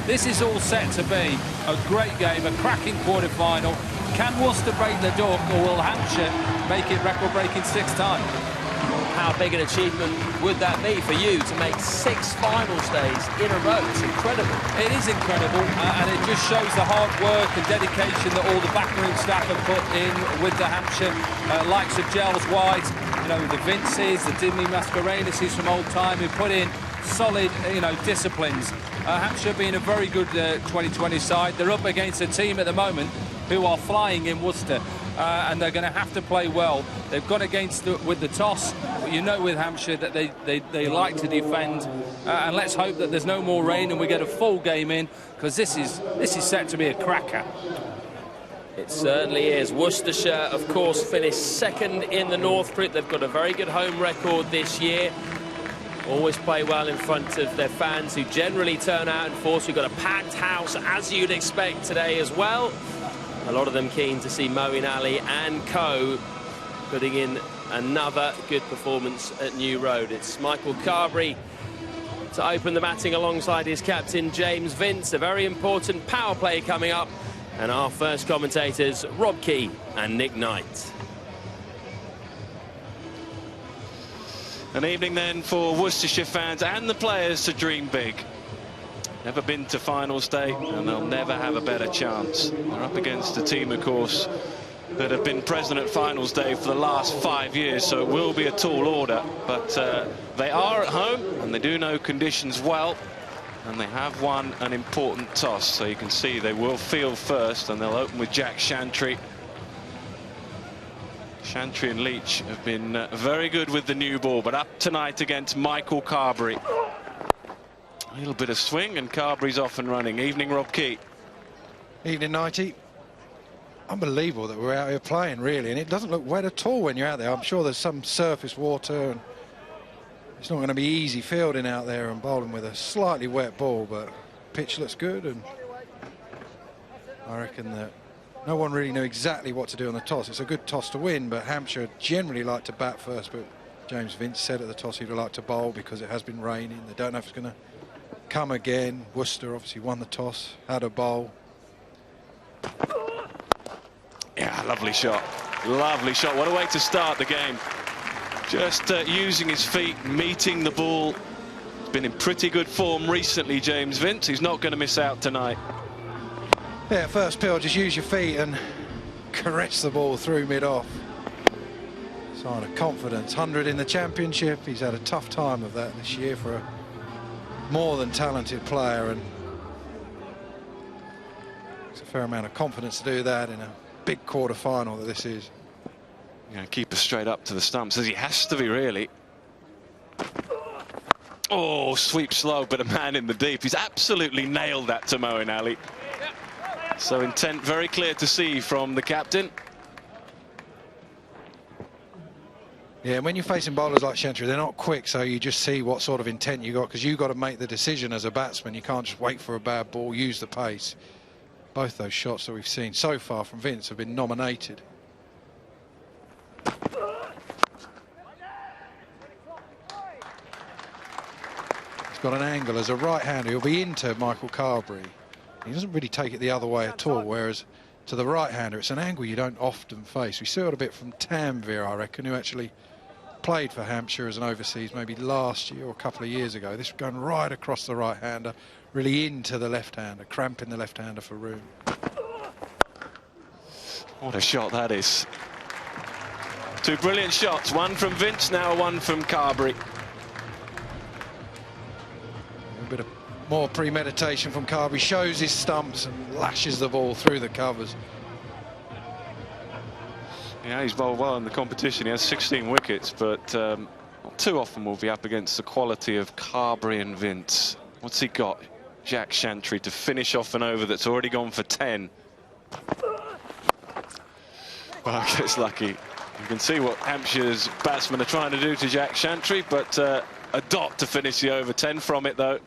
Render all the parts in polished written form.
This is all set to be a great game, a cracking quarter-final. Can Worcester break the duck, or will Hampshire make it record-breaking 6th time? How big an achievement would that be for you to make 6 final stays in a row? It's incredible. It is incredible, and it just shows the hard work and dedication that all the backroom staff have put in with the Hampshire, likes of Giles White, you know, the Vinces, the Dimmy Mascarenases from old time, who put in solid, you know, disciplines. Hampshire being a very good 2020 side. They're up against a team at the moment who are flying in Worcester. And they're going to have to play well. They've gone against with the toss, but you know with Hampshire that they like to defend. And let's hope that there's no more rain and we get a full game in, because this is set to be a cracker. It certainly is. Worcestershire, of course, finished 2nd in the Northbrook. They've got a very good home record this year. Always play well in front of their fans, who generally turn out in force. We've got a packed house, as you'd expect today as well. A lot of them keen to see Moeen Ali and co putting in another good performance at New Road. It's Michael Carberry to open the batting alongside his captain James Vince. A very important power play coming up. And our first commentators, Rob Key and Nick Knight. An evening then for Worcestershire fans and the players to dream big. Never been to finals day, and they'll never have a better chance. They're up against a team, of course, that have been present at finals day for the last 5 years, so it will be a tall order. But they are at home, and they do know conditions well, and they have won an important toss. So you can see they will field first, and they'll open with Jack Shantry. Shantry and Leach have been very good with the new ball, but up tonight against Michael Carberry. A little bit of swing and Carberry's off and running. Evening, Rob Key. Evening, Nighty. Unbelievable that we're out here playing, really, and it doesn't look wet at all when you're out there. I'm sure there's some surface water, and it's not going to be easy fielding out there and bowling with a slightly wet ball, but pitch looks good, and I reckon that no one really knew exactly what to do on the toss. It's a good toss to win, but Hampshire generally like to bat first, but James Vince said at the toss he'd like to bowl because it has been raining. They don't know if it's going to come again. Worcester obviously won the toss, had a bowl. Yeah, lovely shot. Lovely shot. What a way to start the game. Just using his feet, meeting the ball. He's been in pretty good form recently, James Vince. He's not going to miss out tonight. Yeah, first pill, just use your feet and caress the ball through mid-off. Sign of confidence. 100 in the championship. He's had a tough time of that this year for a more than talented player, and it's a fair amount of confidence to do that in a big quarter-final that this is. Yeah, keep us straight up to the stumps, as he has to be, really. Oh, sweep slow, but a man in the deep. He's absolutely nailed that to Moeen Ali. So intent very clear to see from the captain. Yeah, and when you're facing bowlers like Shantry, they're not quick, so you just see what sort of intent you got, because you've got to make the decision as a batsman. You can't just wait for a bad ball, use the pace. Both those shots that we've seen so far from Vince have been nominated. He's got an angle as a right-hander. He'll be into Michael Carberry. He doesn't really take it the other way at all, whereas to the right-hander, it's an angle you don't often face. We saw it a bit from Tanvir, I reckon, who actually played for Hampshire as an overseas maybe last year or a couple of years ago. This going right across the right-hander, really into the left-hander, cramping the left-hander for room. What a shot that is. 2 brilliant shots, one from Vince, now one from Carberry. A bit of more premeditation from Carberry, shows his stumps and lashes the ball through the covers. Yeah, he's bowled well in the competition. He has 16 wickets, but not too often will be up against the quality of Carberry and Vince. What's he got? Jack Shantry to finish off an over that's already gone for 10. Well, I guess lucky. You can see what Hampshire's batsmen are trying to do to Jack Shantry, but a dot to finish the over. 10 from it, though.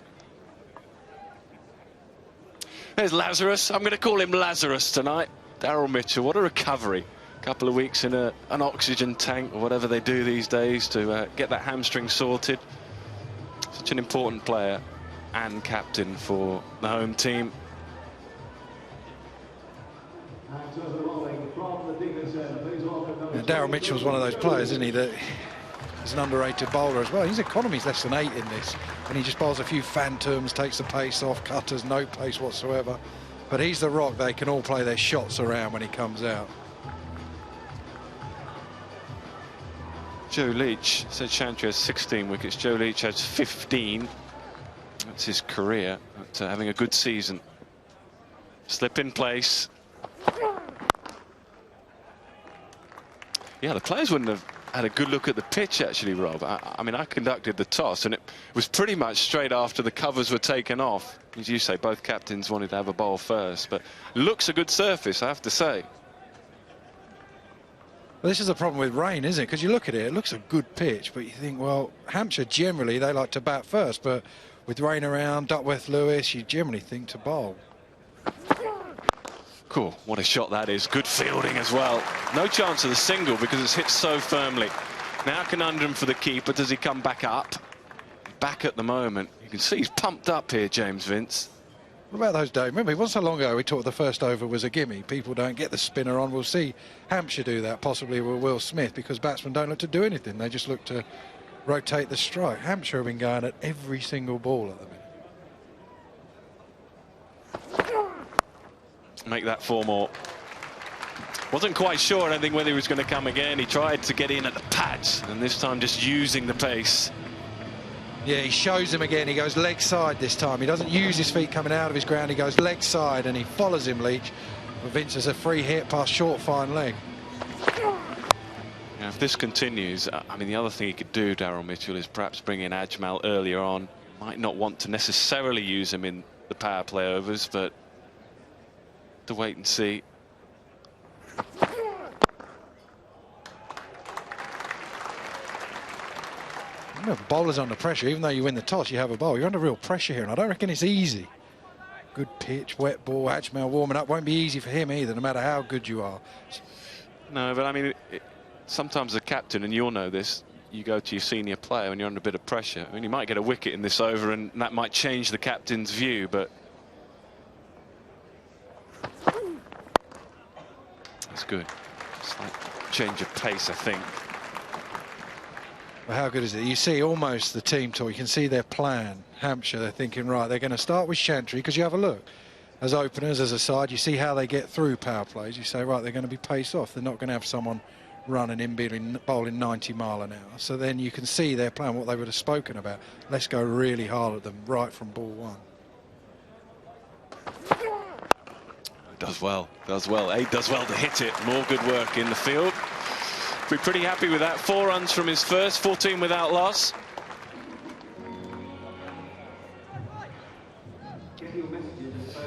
There's Lazarus. I'm going to call him Lazarus tonight. Daryl Mitchell, what a recovery. A couple of weeks in an oxygen tank, or whatever they do these days to get that hamstring sorted. Such an important player. and captain for the home team. Daryl Mitchell's one of those players, isn't he, that is an underrated bowler as well. His economy's less than 8 in this, and he just bowls a few phantoms, takes the pace off, cutters, no pace whatsoever. But he's the rock they can all play their shots around when he comes out. Joe Leach said Chantry has 16 wickets. Joe Leach has 15. That's his career, but having a good season. Slip in place. Yeah, the players wouldn't have had a good look at the pitch, actually, Rob. I mean, I conducted the toss, and it was pretty much straight after the covers were taken off. As you say, both captains wanted to have a bowl first, but looks a good surface, I have to say. Well, this is the problem with rain, isn't it? Because you look at it, it looks a good pitch, but you think, well, Hampshire generally, they like to bat first, but with rain around, Duckworth Lewis, you generally think to bowl. Cool, what a shot that is. Good fielding as well. No chance of the single because it's hit so firmly. Now conundrum for the keeper. Does he come back up? Back at the moment. You can see he's pumped up here, James Vince. What about those days? Remember, it wasn't so long ago we thought the first over was a gimme. People don't get the spinner on. We'll see Hampshire do that, possibly with Will Smith, because batsmen don't look to do anything. They just look to rotate the strike. Hampshire have been going at every single ball at the minute. Make that 4 more. Wasn't quite sure, I don't think, whether he was going to come again. He tried to get in at the pads, and this time just using the pace. Yeah, he shows him again. He goes leg side this time. He doesn't use his feet coming out of his ground. He goes leg side, and he follows him, Leach. But Vince has a free hit past short, fine leg. Now, if this continues, I mean, the other thing he could do, Daryl Mitchell, is perhaps bring in Ajmal earlier on. Might not want to necessarily use him in the power play overs, but to wait and see. You know, bowlers under pressure, even though you win the toss, you have a bowl. You're under real pressure here, and I don't reckon it's easy. Good pitch, wet ball, Ajmal warming up. Won't be easy for him either, no matter how good you are. No, but I mean, sometimes the captain, and you'll know this, you go to your senior player when you're under a bit of pressure. I mean, you might get a wicket in this over, and that might change the captain's view, but that's good. Slight change of pace, I think. Well, how good is it? You see almost the team talk. You can see their plan. Hampshire, they're thinking, right, they're going to start with Chantry, because you have a look. As openers, as a side, you see how they get through power plays. You say, right, they're going to be pace off. They're not going to have someone running in, bowling 90 mile an hour. So then you can see their plan, what they would have spoken about. Let's go really hard at them right from ball 1. Does well, does well. Aid does well to hit it. More good work in the field. We're pretty happy with that. 4 runs from his first, 14 without loss.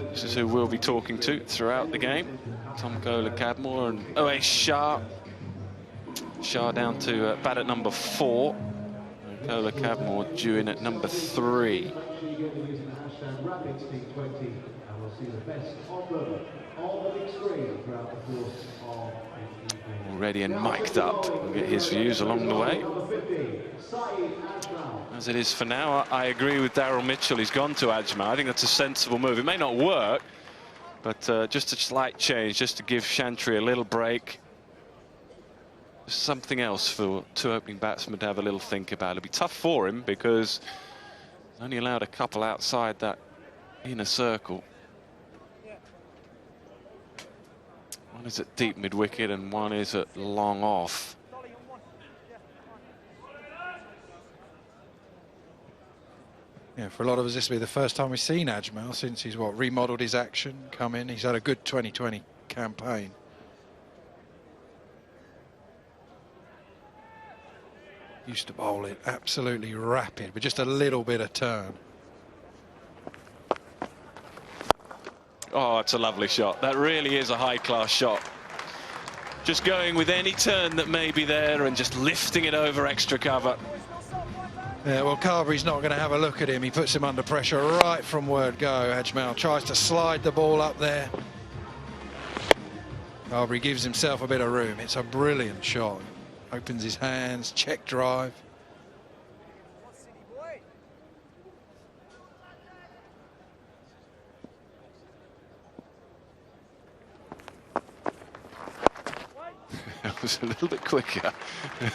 This is who we'll be talking to throughout the game. Tom Kohler-Cadmore and O.A. Shah. Shah down to bat at number 4. And Kohler-Cadmore due in at number 3. Already and mic'd up. We'll get his views along the way. As it is for now, I agree with Daryl Mitchell. He's gone to Ajmal. I think that's a sensible move. It may not work, but just a slight change, just to give Chantry a little break. Something else for 2 opening batsmen to have a little think about. It'll be tough for him because he's only allowed a couple outside that inner circle. One is at deep mid-wicket and one is at long off. Yeah, for a lot of us, this will be the first time we've seen Ajmal since he's, what, remodelled his action, come in. He's had a good 2020 campaign. Used to bowl it absolutely rapid, with just a little bit of turn. Oh, it's a lovely shot. That really is a high-class shot. Just going with any turn that may be there and just lifting it over extra cover. Yeah, well, Carberry's not going to have a look at him. He puts him under pressure right from word go. Ajmal tries to slide the ball up there. Carberry gives himself a bit of room. It's a brilliant shot. Opens his hands, check drive. was a little bit quicker.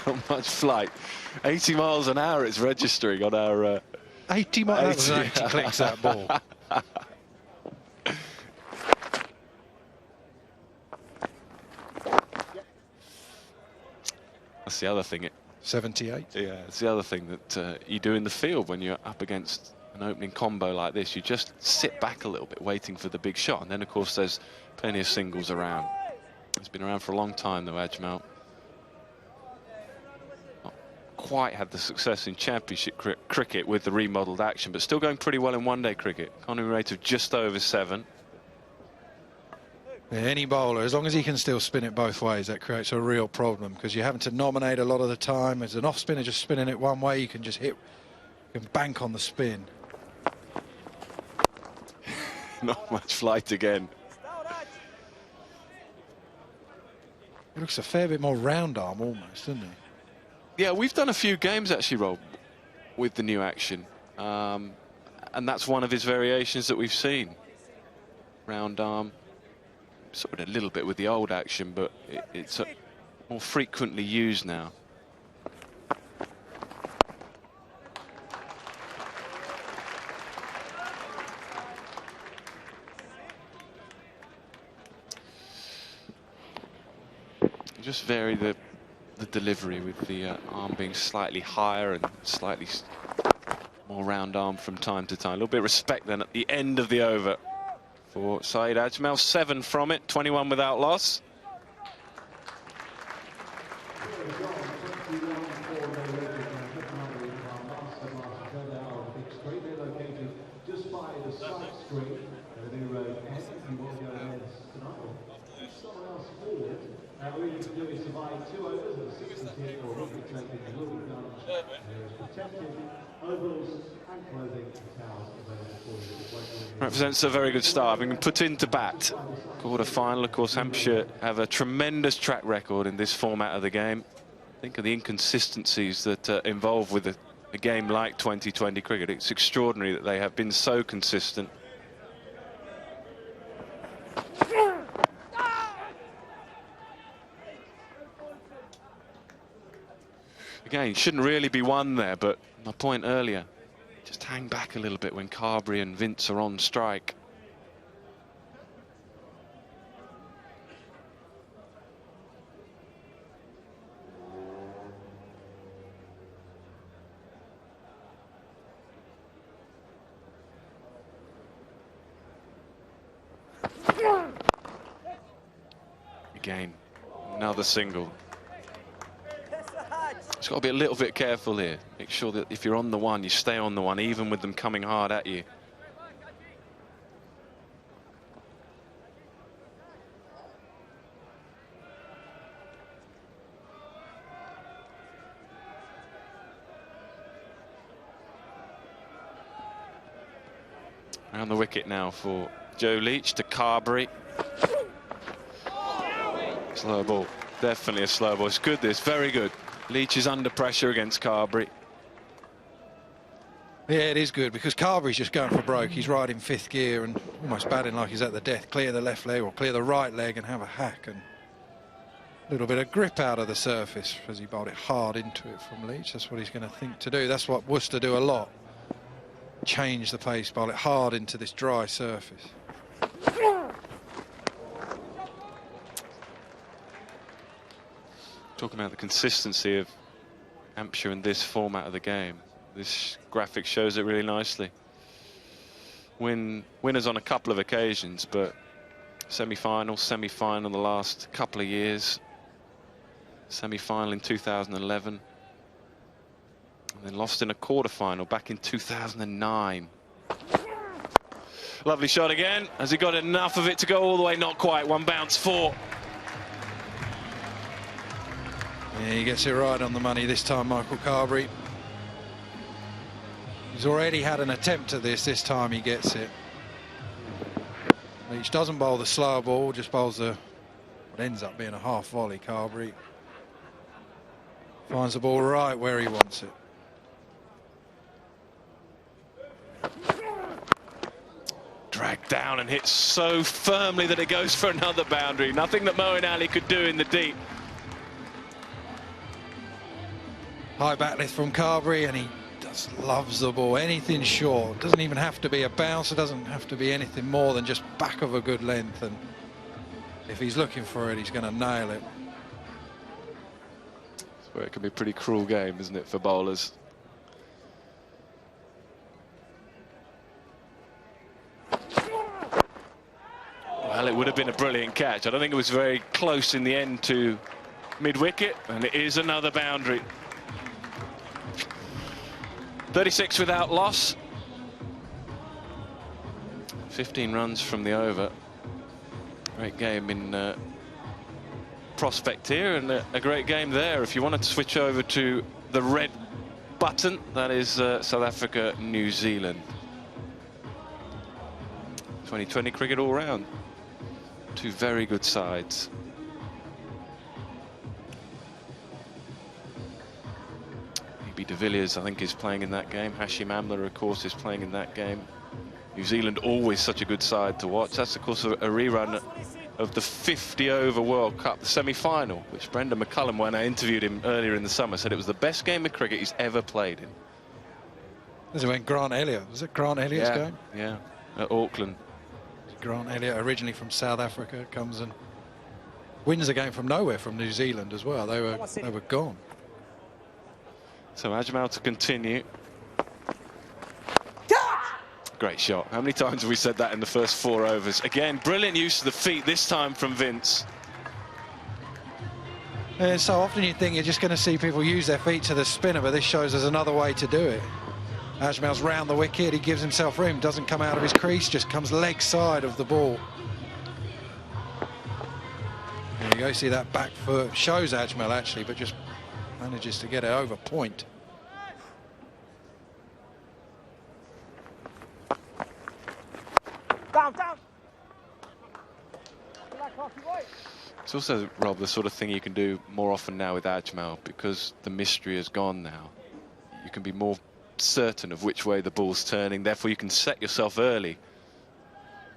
Not much flight. 80 miles an hour it's registering on our... 80 miles. That was 80 clicks, that ball. That's the other thing. 78. Yeah, it's the other thing that you do in the field when you're up against an opening combo like this. You just sit back a little bit waiting for the big shot, and then of course there's plenty of singles around. It's been around for a long time though, Ajmal. Not quite had the success in championship cricket with the remodelled action, but still going pretty well in one-day cricket. Economy rate of just over 7. Yeah, any bowler, as long as he can still spin it both ways, that creates a real problem, because you're having to nominate a lot of the time. As an off spinner just spinning it one way, you can just hit, you can bank on the spin. Not much flight again. He looks a fair bit more round arm almost, doesn't he? Yeah, we've done a few games actually, Rob, with the new action. And that's one of his variations that we've seen. Round arm. Sort of a little bit with the old action, but it's more frequently used now. Just vary the delivery with the arm being slightly higher and slightly more round arm from time to time. A little bit of respect then at the end of the over for Saeed Ajmal. 7 from it, 21 without loss. Represents a very good start. Having been put into bat. Quarter-final, of course, Hampshire have a tremendous track record in this format of the game. Think of the inconsistencies that are involved with a game like 2020 cricket. It's extraordinary that they have been so consistent. Again, shouldn't really be one there, but my point earlier, just hang back a little bit when Carberry and Vince are on strike. Again, another single. Just got to be a little bit careful here. Make sure that if you're on the one, you stay on the one, even with them coming hard at you. Around the wicket now for Joe Leach to Carberry. Slow ball. Definitely a slow ball. It's good, this. Very good. Leach is under pressure against Carberry. Yeah, it is good, because Carberry's just going for broke. He's riding 5th gear and almost batting like he's at the death. Clear the left leg or clear the right leg and have a hack, and a little bit of grip out of the surface as he bowled it hard into it from Leach. That's what he's going to think to do. That's what Worcester do a lot. Change the pace, bowl it hard into this dry surface. Talking about the consistency of Hampshire in this format of the game. This graphic shows it really nicely. Winners on a couple of occasions, but semi-final the last couple of years. Semi-final in 2011. And then lost in a quarter-final back in 2009. Lovely shot again. Has he got enough of it to go all the way? Not quite. One bounce, 4. Yeah, he gets it right on the money this time, Michael Carberry. He's already had an attempt at this time he gets it. Leach doesn't bowl the slow ball, just bowls what ends up being a half volley. Carberry finds the ball right where he wants it. Dragged down and hits so firmly that it goes for another boundary. Nothing that Moeen Ali could do in the deep. High back lift from Carberry, and he just loves the ball. Anything short. Doesn't even have to be a bouncer, doesn't have to be anything more than just back of a good length. And if he's looking for it, he's going to nail it. That's where it can be a pretty cruel game, isn't it, for bowlers? Well, it would have been a brilliant catch. I don't think it was very close in the end to mid-wicket, and it is another boundary. 36 without loss. 15 runs from the over. Great game in prospect here, and a great game there. If you wanted to switch over to the red button, that is South Africa, New Zealand. 2020 cricket all round. Two very good sides. De Villiers, I think, is playing in that game. Hashim Amla, of course, is playing in that game. New Zealand always such a good side to watch. That's, of course, a rerun of the 50-over World Cup, the semi-final, which Brendan McCullum, when I interviewed him earlier in the summer, said it was the best game of cricket he's ever played in. This is when Grant Elliott, was it Grant Elliott's game? Yeah, at Auckland. Grant Elliott, originally from South Africa, comes and wins the game from nowhere from New Zealand as well. They were gone. So Ajmal to continue. Great shot. How many times have we said that in the first 4 overs? Again, brilliant use of the feet, this time from Vince. And so often you think you're just going to see people use their feet to the spinner, but this shows there's another way to do it. Ajmal's round the wicket, he gives himself room, doesn't come out of his crease, just comes leg side of the ball. There you go, see that back foot, shows Ajmal actually, but just manages to get it over point. Down, down. It's also, Rob, the sort of thing you can do more often now with Ajmal, because the mystery is gone now. You can be more certain of which way the ball's turning, therefore you can set yourself early.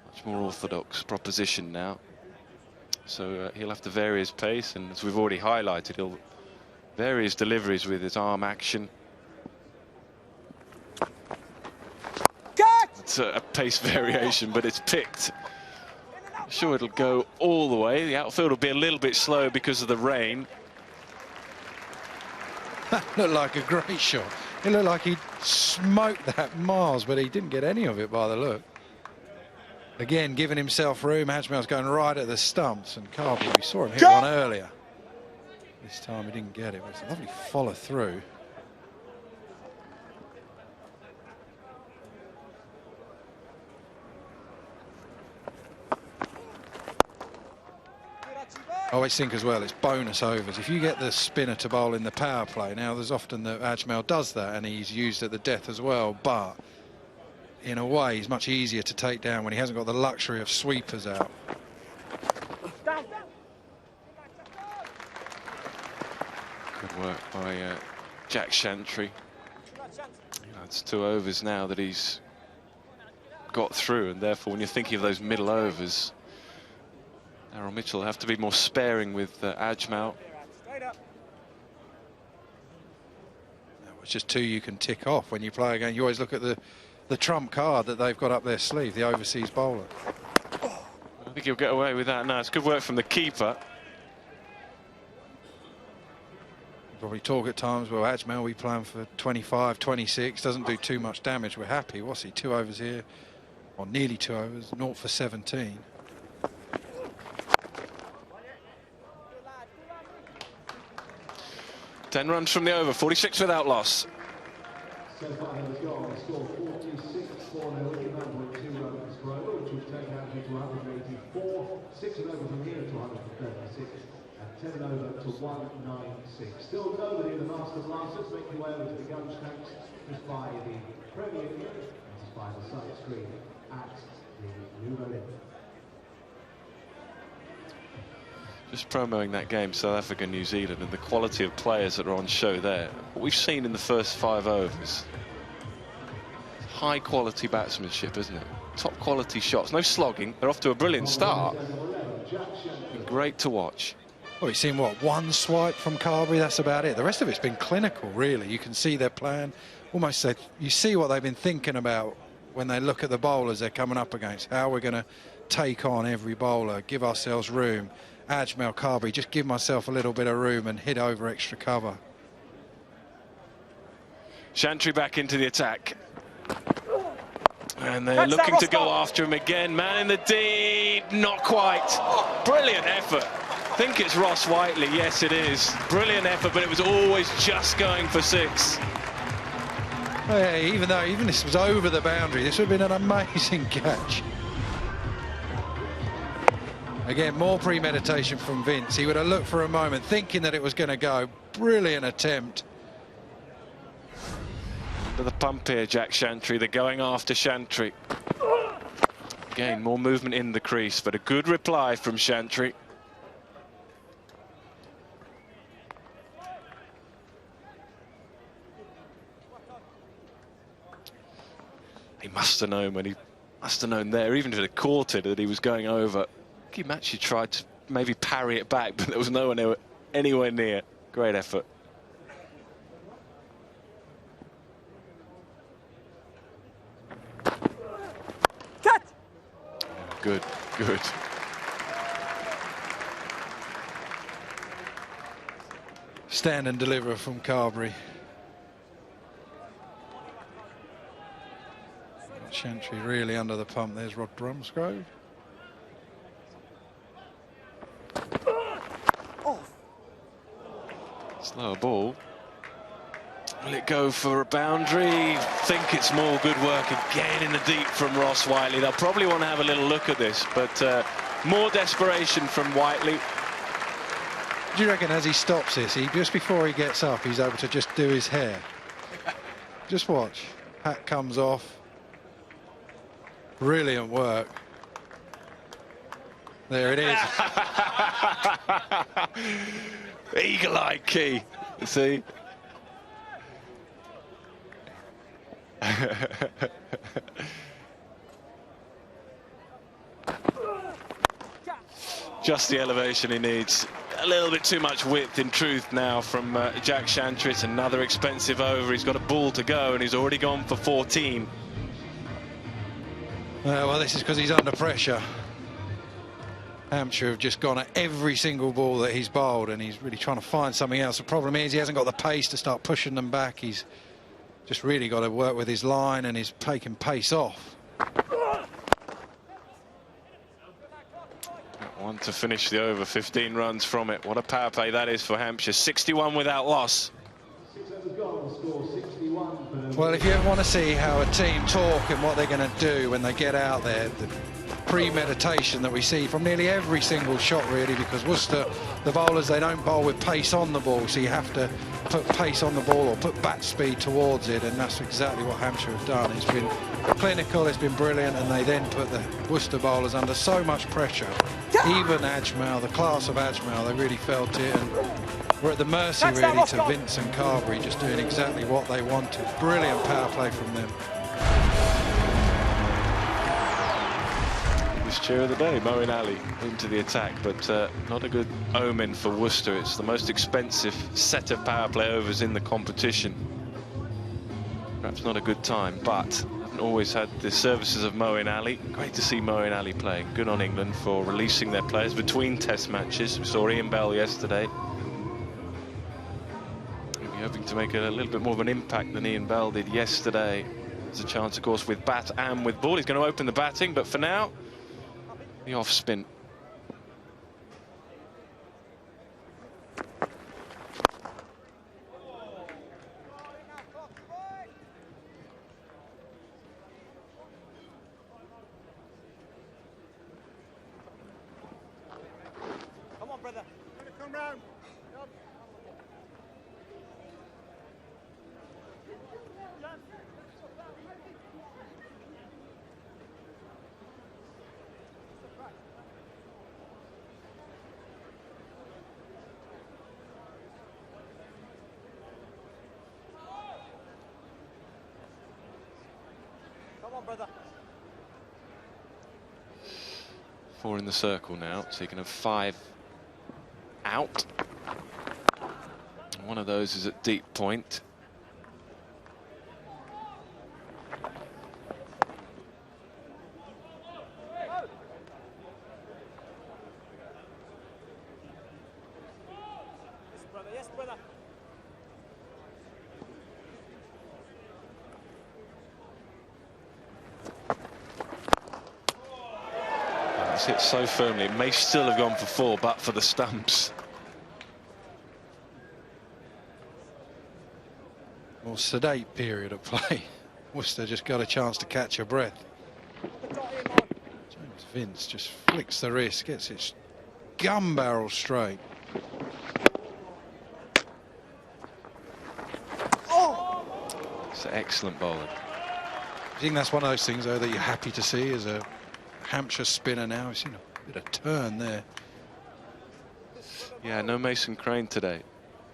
Much more orthodox proposition now. So he'll have to vary his pace, and as we've already highlighted, he'll vary his deliveries with his arm action. It's a pace variation, but it's picked. I'm sure it'll go all the way. The outfield will be a little bit slow because of the rain. That looked like a great shot. It looked like he'd smoked that miles, but he didn't get any of it by the look. Again, giving himself room. Ajmal's going right at the stumps, and Carberry, we saw him hit one earlier. This time he didn't get it, but it's a lovely follow through. I always think as well, it's bonus overs. If you get the spinner to bowl in the power play, now there's often that Ajmal does that, and he's used at the death as well, but in a way he's much easier to take down when he hasn't got the luxury of sweepers out. Good work by Jack Shantry. It's 2 overs now that he's got through, and therefore when you're thinking of those middle overs, Darryl Mitchell will have to be more sparing with Ajmal. It's just 2 you can tick off when you play again. You always look at the trump card that they've got up their sleeve, the overseas bowler. I think he'll get away with that now. It's good work from the keeper. You probably talk at times, well, Ajmal, we play him for 25, 26, doesn't do too much damage, we're happy. What's he, 2 overs here? Or nearly 2 overs, 0 for 17. Ten runs from the over, 46 without loss. So far, he has gone. He scored 46 for an 11.2 runs per over, which would take out to 184. 6 and over from here to 136, and 10 over to 196. Still nobody in the Master Blasters. Make your way over to the gun strengths just by the Premier League, just by the side screen at the New Berlin. Just promoting that game, South Africa, New Zealand, and the quality of players that are on show there. What we've seen in the first 5 overs, high quality batsmanship, isn't it? Top quality shots, no slogging. They're off to a brilliant start. Great to watch. Well, you've seen, what, one swipe from Carberry, that's about it. The rest of it's been clinical, really. You can see their plan. Almost, you see what they've been thinking about when they look at the bowlers they're coming up against, how we're going to take on every bowler, give ourselves room. Ajmal, Carberry, just give myself a little bit of room and hit over extra cover. Chantry back into the attack. And they're looking to go after him again. Man in the deep, not quite. Brilliant effort. I think it's Ross Whiteley. Yes, it is. Brilliant effort, but it was always just going for 6. Hey, even this was over the boundary, this would have been an amazing catch. Again, more premeditation from Vince. He would have looked for a moment, thinking that it was going to go. Brilliant attempt. Under the pump here, Jack Chantry. They're going after Chantry. Again, more movement in the crease, but a good reply from Chantry. He must have known when he must have known there, even if it had caught it, that he was going over. He actually tried to maybe parry it back, but there was no one anywhere near. Great effort. Cut! Good, good. Stand and deliver from Carberry. Chantry really under the pump. There's Rod Bromsgrove. Slower ball. Will it go for a boundary? Think it's more. Good work again in the deep from Ross Whiteley. They'll probably want to have a little look at this, but more desperation from Whiteley. Do you reckon as he stops this, just before he gets up, he's able to just do his hair? Just watch. Hat comes off. Brilliant work. There it is. Eagle-eyed Key. See? Just the elevation he needs. A little bit too much width in truth now from Jack Chantry. It's another expensive over. He's got a ball to go and he's already gone for 14. Well, this is because he's under pressure. Hampshire have just gone at every single ball that he's bowled and he's really trying to find something else. The problem is he hasn't got the pace to start pushing them back. He's just really got to work with his line and he's taking pace off. One to finish the over, 15 runs from it. What a power play that is for Hampshire. 61 without loss. Well, if you ever want to see how a team talk and what they're going to do when they get out there, the premeditation that we see from nearly every single shot, really, because Worcester, the bowlers, they don't bowl with pace on the ball, so you have to put pace on the ball or put bat speed towards it, and that's exactly what Hampshire have done. It's been clinical, it's been brilliant, and they then put the Worcester bowlers under so much pressure. Even Ajmal, the class of Ajmal, they really felt it, and we're at the mercy, really, to Vince and Carberry just doing exactly what they wanted. Brilliant power play from them. Cheer of the day, Moeen Ali into the attack, but not a good omen for Worcester. It's the most expensive set of power play overs in the competition. Perhaps not a good time, but haven't always had the services of Moeen Ali. Great to see Moeen Ali playing. Good on England for releasing their players between test matches. We saw Ian Bell yesterday. Maybe hoping to make a little bit more of an impact than Ian Bell did yesterday. There's a chance, of course, with bat and with ball. He's going to open the batting, but for now, the off spin. Come on, brother. Come round. Come on, brother. 4 in the circle now, so you can have 5 out. One of those is at deep point. Yes, brother. It's hit so firmly, it may still have gone for 4, but for the stumps. More sedate period of play. Worcester just got a chance to catch her breath. James Vince just flicks the wrist, gets its gun barrel straight. It's an excellent bowling. I think that's one of those things, though, that you're happy to see as a Hampshire spinner now. We've seen a bit of turn there. Yeah, no Mason Crane today.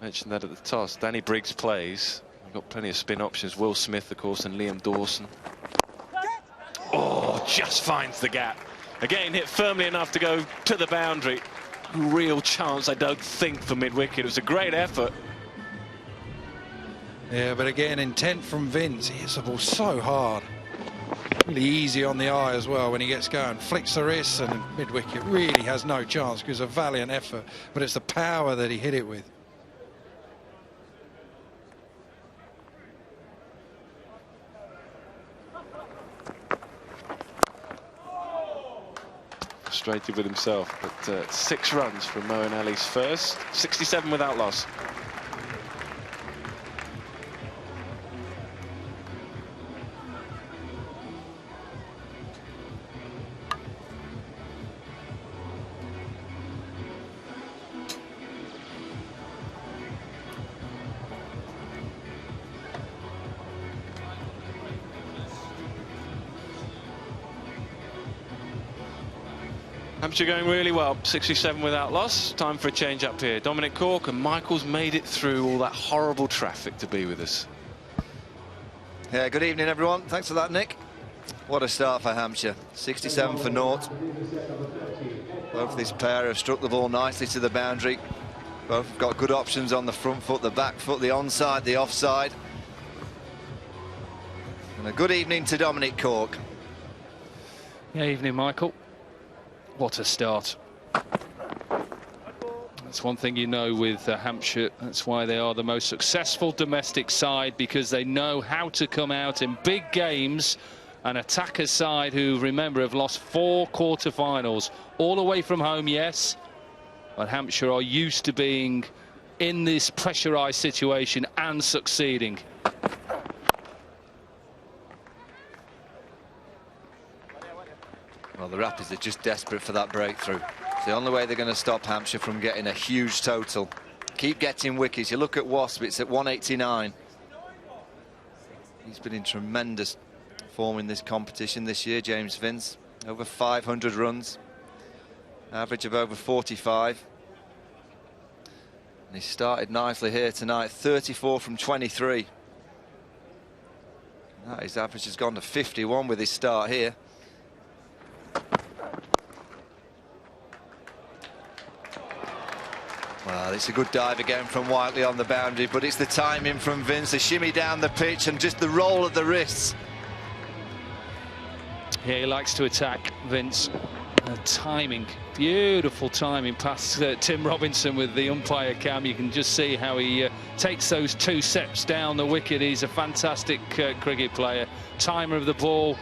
Mentioned that at the toss. Danny Briggs plays. We've got plenty of spin options. Will Smith, of course, and Liam Dawson. Oh, just finds the gap. Again, hit firmly enough to go to the boundary. Real chance, I don't think, for mid-wicket. It was a great effort. Yeah, but again, intent from Vince. He hits the ball so hard. Really easy on the eye as well when he gets going. Flicks the wrist, and mid-wicket really has no chance because of valiant effort. But it's the power that he hit it with. Frustrated with himself, but 6 runs from Moeen Ali's first. 67 without loss. Hampshire going really well, 67 without loss. Time for a change up here. Dominic Cork and Michael's made it through all that horrible traffic to be with us. Yeah, good evening, everyone. Thanks for that, Nick. What a start for Hampshire. 67 for naught. Both this pair have struck the ball nicely to the boundary. Both have got good options on the front foot, the back foot, the onside, the offside. And a good evening to Dominic Cork. Yeah, evening, Michael. What a start. That's one thing you know with Hampshire. That's why they are the most successful domestic side, because they know how to come out in big games. An attacker side who, remember, have lost 4 quarterfinals, all away from home, yes. But Hampshire are used to being in this pressurised situation and succeeding. Well, the Rapids are just desperate for that breakthrough. It's the only way they're going to stop Hampshire from getting a huge total. Keep getting wickets. You look at Wasp, it's at 189. He's been in tremendous form in this competition this year, James Vince. Over 500 runs. Average of over 45. And he started nicely here tonight, 34 from 23. His average has gone to 51 with his start here. Well, it's a good dive again from Whiteley on the boundary, but it's the timing from Vince, the shimmy down the pitch and just the roll of the wrists. Yeah, he likes to attack, Vince. Timing, beautiful timing past Tim Robinson with the umpire cam. You can just see how he takes those 2 steps down the wicket. He's a fantastic cricket player. Timer of the ball.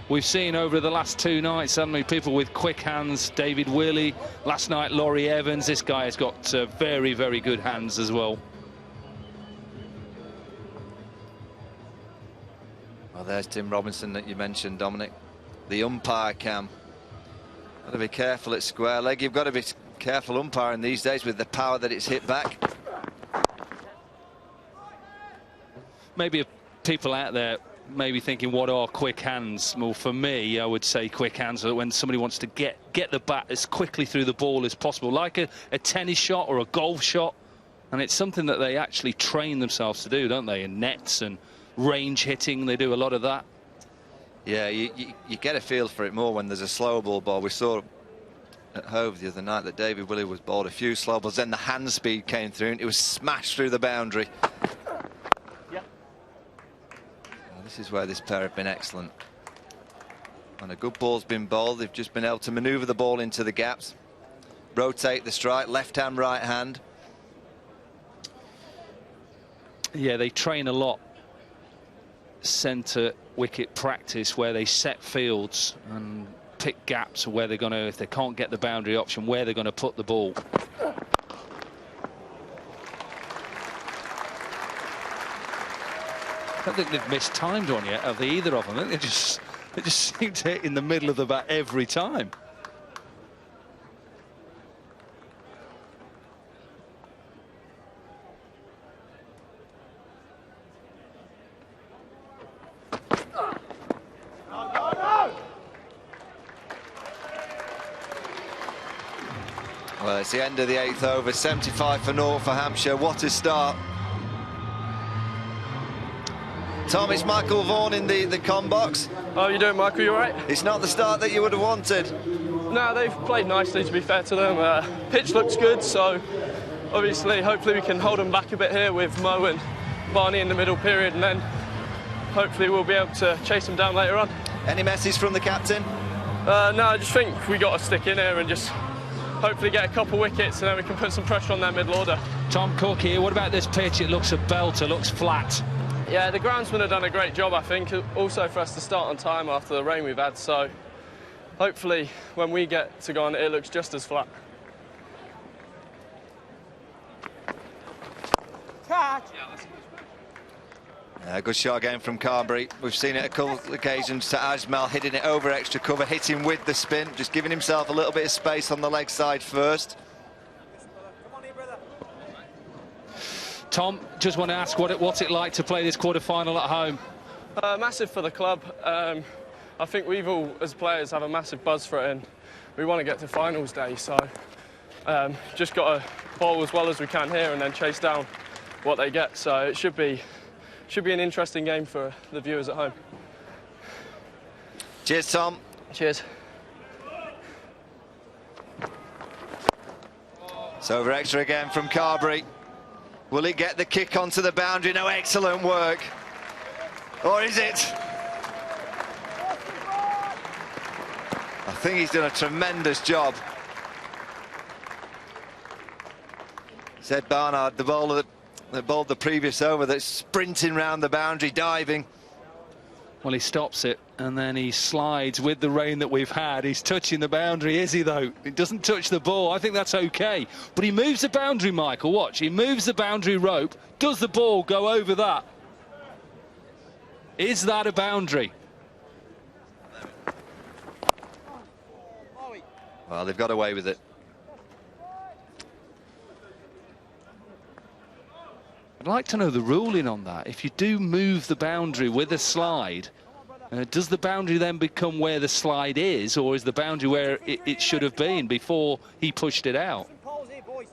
We've seen over the last 2 nights, haven't we, people with quick hands. David Willey, last night Laurie Evans. This guy has got very, very good hands as well. Well, there's Tim Robinson that you mentioned, Dominic. The umpire cam. Got to be careful at square leg. You've got to be careful umpiring these days with the power that it's hit back. Maybe people out there maybe thinking, what are quick hands? Well, for me, I would say quick hands are when somebody wants to get the bat as quickly through the ball as possible, like a tennis shot or a golf shot. And it's something that they actually train themselves to do, don't they? In nets and range hitting, they do a lot of that. Yeah, you get a feel for it more when there's a slow ball. We saw at Hove the other night that David Willey was bowled a few slow balls, then the hand speed came through and it was smashed through the boundary. Yeah. Well, this is where this pair have been excellent. And a good ball's been bowled, they've just been able to manoeuvre the ball into the gaps, rotate the strike, left hand, right hand. Yeah, they train a lot centre wicket practice where they set fields and pick gaps where they're going to, if they can't get the boundary option, where they're going to put the ball. I don't think they've mistimed one yet, have they, either of them? I think they just seem to hit in the middle of the bat every time. Well, it's the end of the 8th over, 75 for naught for Hampshire. What a start. Tom, it's Michael Vaughan in the com box. How are you doing, Michael? You all right? It's not the start that you would have wanted. No, they've played nicely, to be fair to them. Pitch looks good, so obviously, hopefully we can hold them back a bit here with Mo and Barney in the middle period, and then hopefully we'll be able to chase them down later on. Any message from the captain? No, I just think we got to stick in here and just hopefully get a couple wickets, and then we can put some pressure on their middle order. Tom Cook here, what about this pitch? It looks a belter, looks flat. Yeah, the groundsmen have done a great job, I think, also for us to start on time after the rain we've had, so hopefully when we get to go on it looks just as flat. Catch! Good shot again from Carberry. We've seen it a couple of occasions to Ajmal, hitting it over extra cover, hitting with the spin, just giving himself a little bit of space on the leg side first. Tom, just want to ask what's it like to play this quarter-final at home? Massive for the club. I think we've all, as players, have a massive buzz for it, and we want to get to finals day, so just got to bowl as well as we can here and then chase down what they get, so it should be an interesting game for the viewers at home. Cheers, Tom. Cheers. It's over extra again from Carberry. Will he get the kick onto the boundary? No, excellent work. Or is it? I think he's done a tremendous job. Said Barnard, the bowler that bowled the previous over, that's sprinting round the boundary, diving. Well, he stops it and then he slides with the rain that we've had. He's touching the boundary, is he, though? He doesn't touch the ball. I think that's OK. But he moves the boundary, Michael. Watch. He moves the boundary rope. Does the ball go over that? Is that a boundary? Well, they've got away with it. I'd like to know the ruling on that. If you do move the boundary with a slide, does the boundary then become where the slide is, or is the boundary where it should have been before he pushed it out?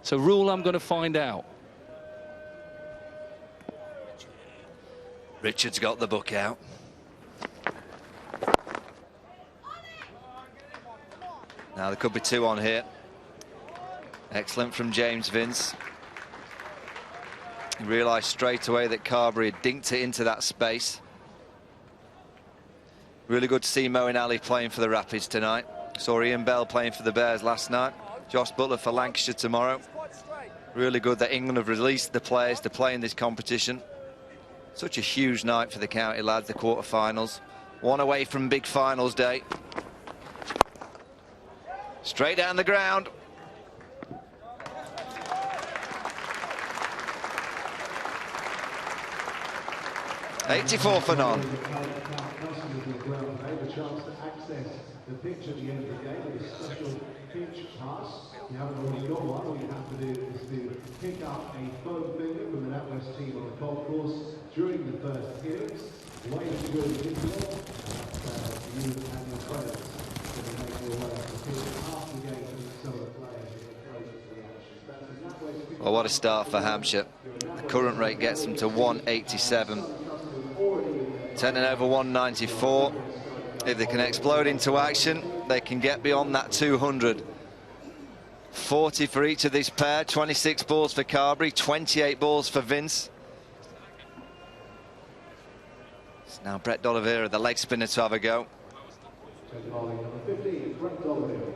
So rule I'm going to find out. Richard's got the book out. Now there could be two on here. Excellent from James Vince. He realised straight away that Carberry had dinked it into that space. Really good to see Moeen Ali playing for the Rapids tonight. Saw Ian Bell playing for the Bears last night. Josh Butler for Lancashire tomorrow. Really good that England have released the players to play in this competition. Such a huge night for the county lads, the quarter-finals. One away from big finals day. Straight down the ground. $84 for none. The chance to access the pitch at the end of the game with a special pitch pass. You haven't already got one, all you have to do is to pick up a foam finger from the NatWest team on the golf course during the first innings. Way to go to the ball, you and your players to make your way up the pitch after the game and some of the players get closer to the action. Well, what a start for Hampshire. The current rate gets them to 187. 10 and over 194. If they can explode into action, they can get beyond that 200. 40 for each of this pair. 26 balls for Carberry, 28 balls for Vince. It's now Brett D'Oliveira, the leg spinner, to have a go. Number 15, Brett D'Oliveira.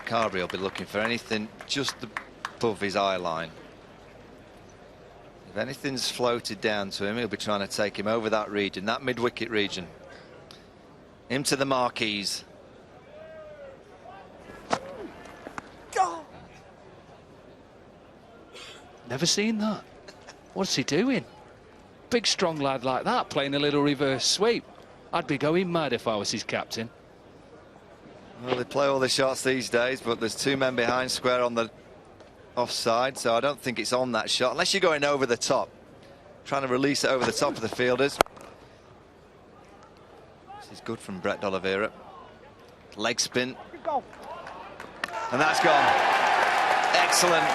Carberry will be looking for anything just above his eye line. If anything's floated down to him, he'll be trying to take him over that region, that mid-wicket region. Into the marquees. Never seen that. What's he doing? Big strong lad like that playing a little reverse sweep. I'd be going mad if I was his captain. Well, they play all the shots these days, but there's two men behind square on the offside, so I don't think it's on that shot, unless you're going over the top, trying to release it over the top of the fielders. This is good from Brett D'Oliveira. Leg spin. And that's gone. Excellent,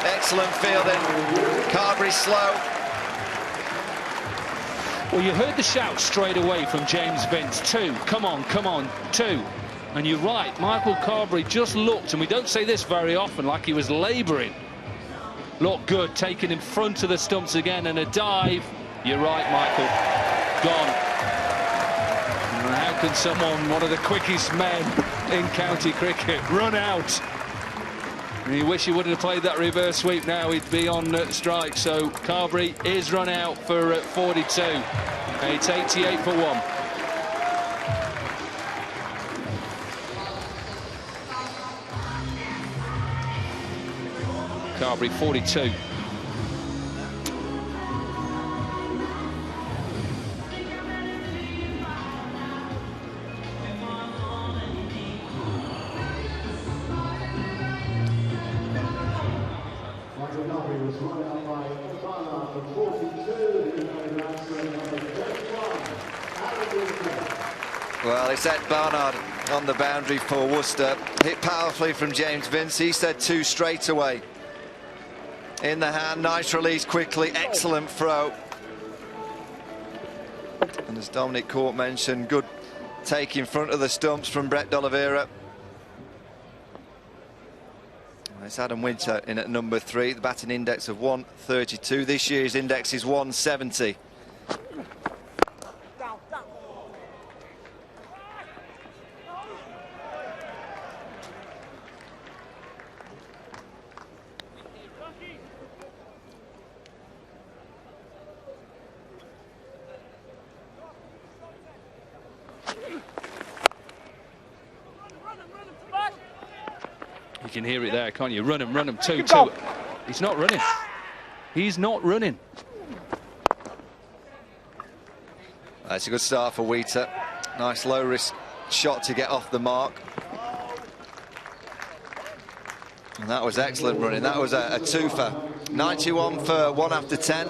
excellent fielding. Carberry slow. Well, you heard the shout straight away from James Vince. 2, come on, 2. And you're right, Michael Carberry just looked, and we don't say this very often, like he was labouring. Looked good, taken in front of the stumps again, and a dive. You're right, Michael. Gone. And how can someone, one of the quickest men in county cricket, run out? And you wish he wouldn't have played that reverse sweep now, he'd be on strike. So Carberry is run out for 42. It's 88 for 1. Carberry 42. Well, it's Ed Barnard on the boundary for Worcester. Hit powerfully from James Vince. He said 2 straight away. In the hand, nice release quickly, excellent throw. And as Dominic Court mentioned, good take in front of the stumps from Brett D'Oliveira. It's Adam Winter in at number 3, the batting index of 132. This year's index is 170. You can hear it there, can't you? Run him, 2-2. He's not running. He's not running. That's a good start for Wheater. Nice low-risk shot to get off the mark. And that was excellent running. That was a twofer. 91 for 1 after 10.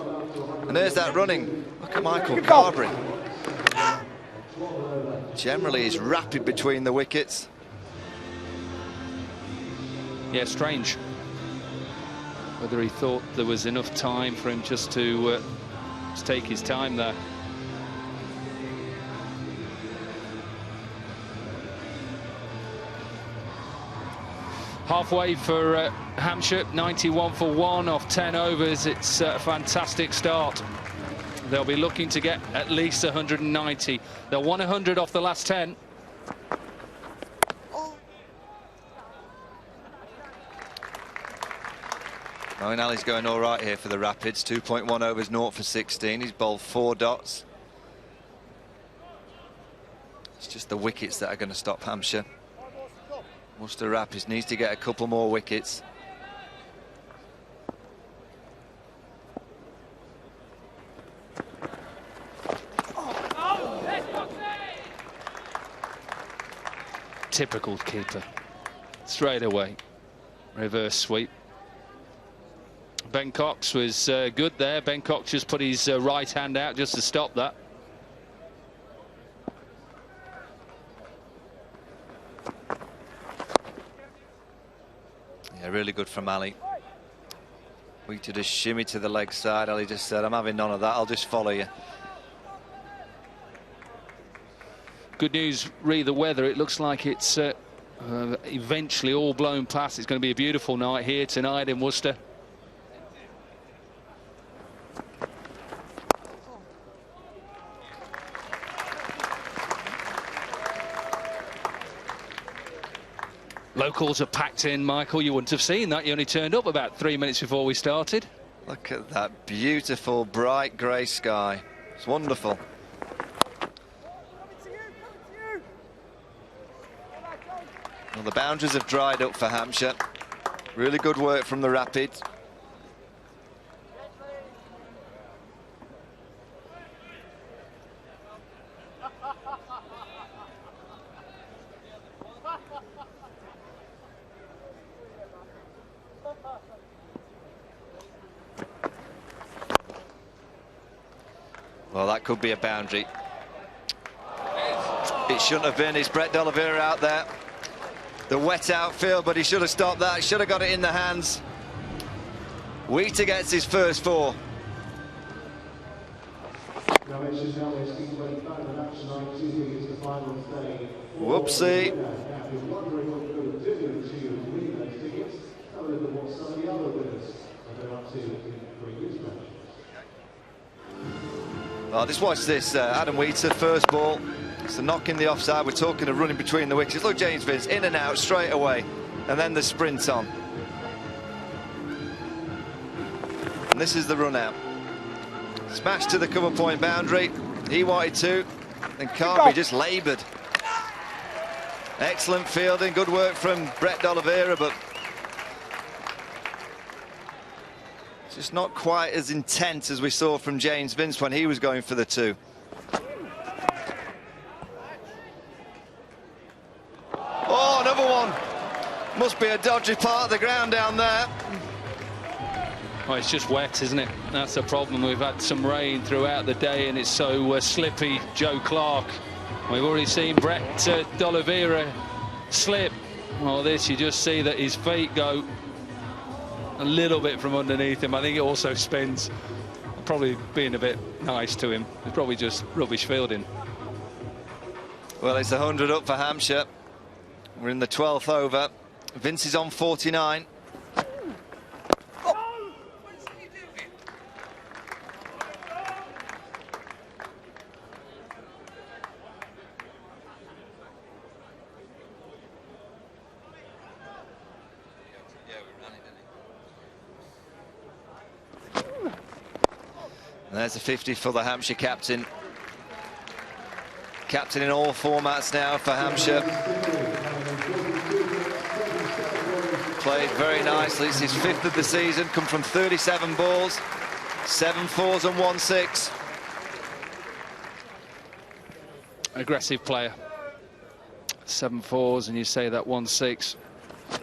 And there's that running. Look at Michael Carberry. Generally, he's rapid between the wickets. Yeah, strange. Whether he thought there was enough time for him just to take his time there. Halfway for Hampshire, 91 for 1 off 10 overs. It's a fantastic start. They'll be looking to get at least 190. They'll want 100 off the last 10. Moeen Ali's going all right here for the Rapids. 2.1 overs, 0 for 16. He's bowled 4 dots. It's just the wickets that are going to stop Hampshire. Worcester Rapids needs to get a couple more wickets. Typical keeper. Straight away. Reverse sweep. Ben Cox was good there. Ben Cox just put his right hand out just to stop that. Yeah, really good from Ali. We to just shimmy to the leg side. Ali just said, I'm having none of that, I'll just follow you. Good news, re the weather. It looks like it's eventually all blown past. It's going to be a beautiful night here tonight in Worcester. Locals are packed in, Michael. You wouldn't have seen that. You only turned up about 3 minutes before we started. Look at that beautiful bright grey sky. It's wonderful. Well, the boundaries have dried up for Hampshire. Really good work from the Rapids. Well, that could be a boundary. It shouldn't have been. It's Brett D'Oliveira out there. The wet outfield, but he should have stopped that. He should have got it in the hands. Wheater gets his first 4. Whoopsie. Well, just watch this. Adam Wheater, first ball. It's the knock in the offside. We're talking of running between the wickets. Look, James Vince, in and out straight away. And then the sprint on. And this is the run out. Smash to the cover point boundary. He wanted to. And Carberry just laboured. Excellent fielding. Good work from Brett D'Oliveira, but just not quite as intense as we saw from James Vince when he was going for the 2. Oh, another one. Must be a dodgy part of the ground down there. Oh, it's just wet, isn't it? That's the problem. We've had some rain throughout the day and it's so slippy. Joe Clark. We've already seen Brett D'Oliveira slip. Well, this, you just see that his feet go a little bit from underneath him. I think it also spins. Probably being a bit nice to him. It's probably just rubbish fielding. Well, it's 100 up for Hampshire. We're in the 12th over. Vince is on 49. And there's a 50 for the Hampshire captain. Captain in all formats now for Hampshire. Played very nicely. It's his 5th of the season. Come from 37 balls. 7 4s and 1 6. Aggressive player. 7 4s and you say that 1 6. There's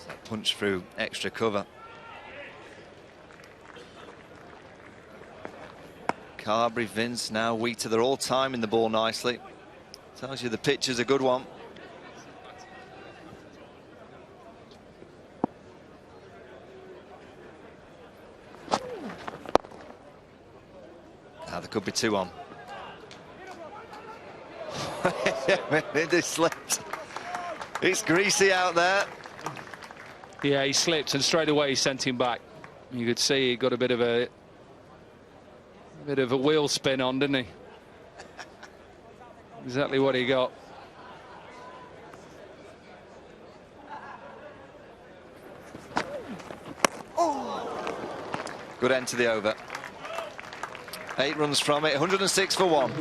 that punch through extra cover. Carberry, Vince, now Wheater, they're all timing the ball nicely. Tells you the pitch is a good one. Now there could be 2 on. They slipped. It's greasy out there. Yeah, he slipped and straight away he sent him back. You could see he got a bit of a wheel spin on, didn't he? Exactly what he got. Good end to the over. 8 runs from it, 106 for 1.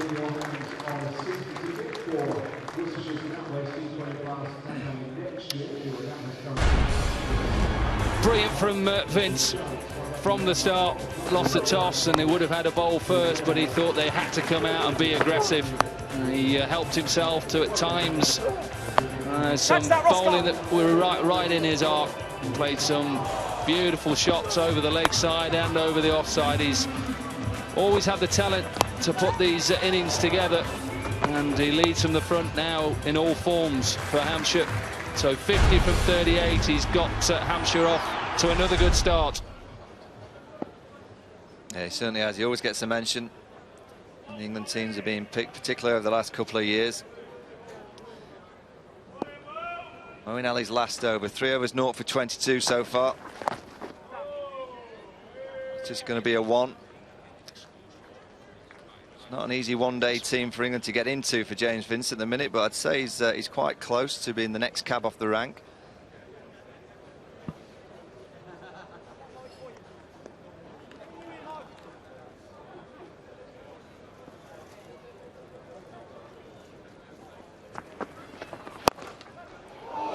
Brilliant from Vince from the start. Lost the toss and they would have had a bowl first, but he thought they had to come out and be aggressive. He helped himself to, at times, some bowling that were right in his arc. Played some beautiful shots over the leg side and over the offside. He's always had the talent to put these innings together, and he leads from the front now in all forms for Hampshire. So 50 from 38, he's got Hampshire off to another good start. Yeah, he certainly has. He always gets a mention. And the England teams are being picked, particularly over the last couple of years. Moeen Ali's last over, 3 overs, 0 for 22 so far. It's just going to be a 1. It's not an easy one-day team for England to get into for James Vince at the minute, but I'd say he's quite close to being the next cab off the rank.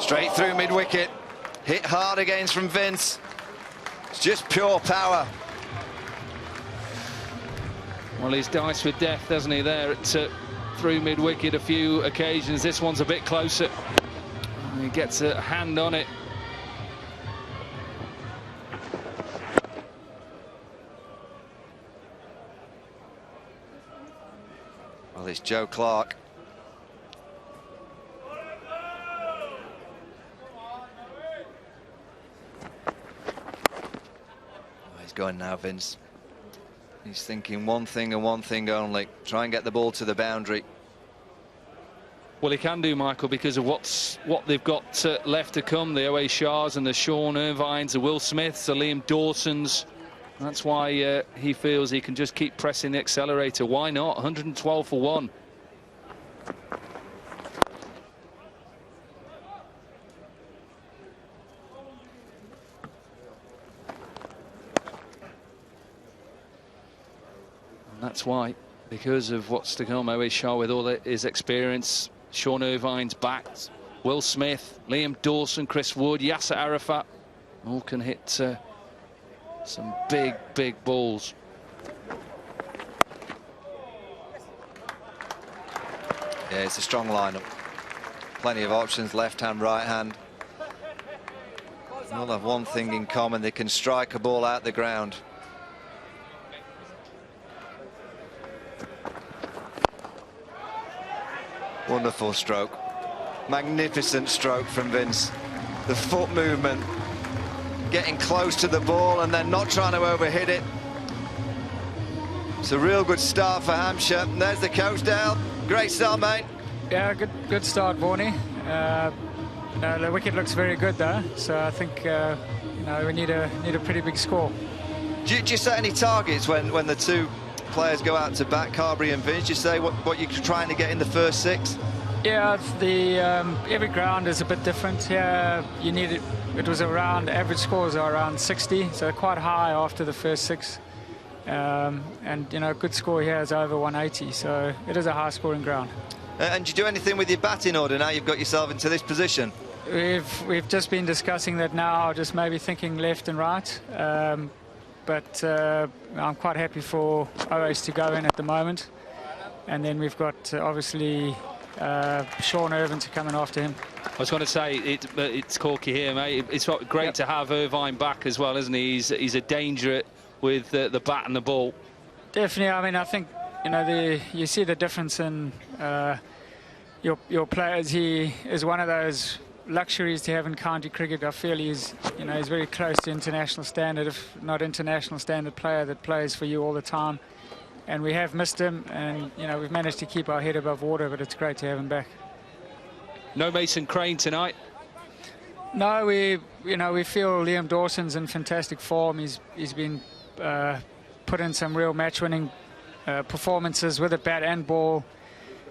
Straight through mid-wicket, hit hard against from Vince. It's just pure power. Well, he's diced with death, doesn't he, there at through mid-wicket a few occasions. This one's a bit closer. He gets a hand on it. Well, it's Joe Clark. Going now, Vince. He's thinking one thing and one thing only: try and get the ball to the boundary. Well, he can do, Michael, because of what they've got left to come. The O.A. Shahs and the Sean Irvines, the Will Smiths, the Liam Dawsons. That's why he feels he can just keep pressing the accelerator. Why not? 112 for 1. That's why, because of what's to come, O.A. Shah with all his experience, Sean Irvine's back, Will Smith, Liam Dawson, Chris Wood, Yasser Arafat, all can hit some big balls. Yeah, it's a strong lineup. Plenty of options, left hand, right hand. They all have one thing in common: they can strike a ball out the ground. Wonderful stroke. Magnificent stroke from Vince. The foot movement, getting close to the ball and then not trying to overhit it. It's a real good start for Hampshire. And there's the coach, Dale. Great start, mate. Yeah, good start, Vorney. The wicket looks very good though, so I think we need a pretty big score. Do you set any targets when the two players go out to bat, Carberry and Vince? You say what you're trying to get in the first 6? Yeah, every ground is a bit different. Yeah, you need it. It was around, average scores are around 60, so quite high after the first 6. And good score here is over 180, so it is a high scoring ground. And do you do anything with your batting order now you've got yourself into this position? We've just been discussing that now, just maybe thinking left and right. But I'm quite happy for OAs to go in at the moment. And then we've got, obviously, Sean Irvine to come in after him. I was going to say, it's Corky here, mate. It's great to have Irvine back as well, isn't he? He's a danger with the bat and the ball. Definitely. I mean, I think, you see the difference in your players. He is one of those luxuries to have in county cricket. I feel he's very close to international standard, if not international standard player that plays for you all the time. And we have missed him, and we've managed to keep our head above water, but it's great to have him back. No Mason Crane tonight? No, we feel Liam Dawson's in fantastic form. He's been put in some real match-winning performances with a bat and ball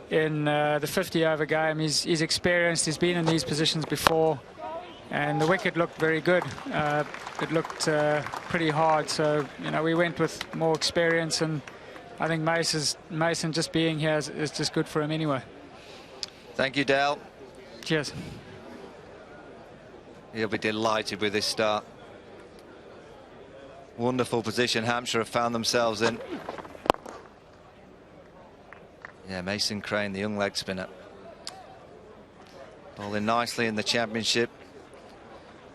in the 50-over game. He's experienced, he's been in these positions before, and the wicket looked very good. It looked pretty hard, so we went with more experience and I think Mason just being here is just good for him anyway. Thank you, Dale. Cheers. He'll be delighted with this start. Wonderful position Hampshire have found themselves in. Yeah, Mason Crane, the young leg spinner. Bowling nicely in the championship.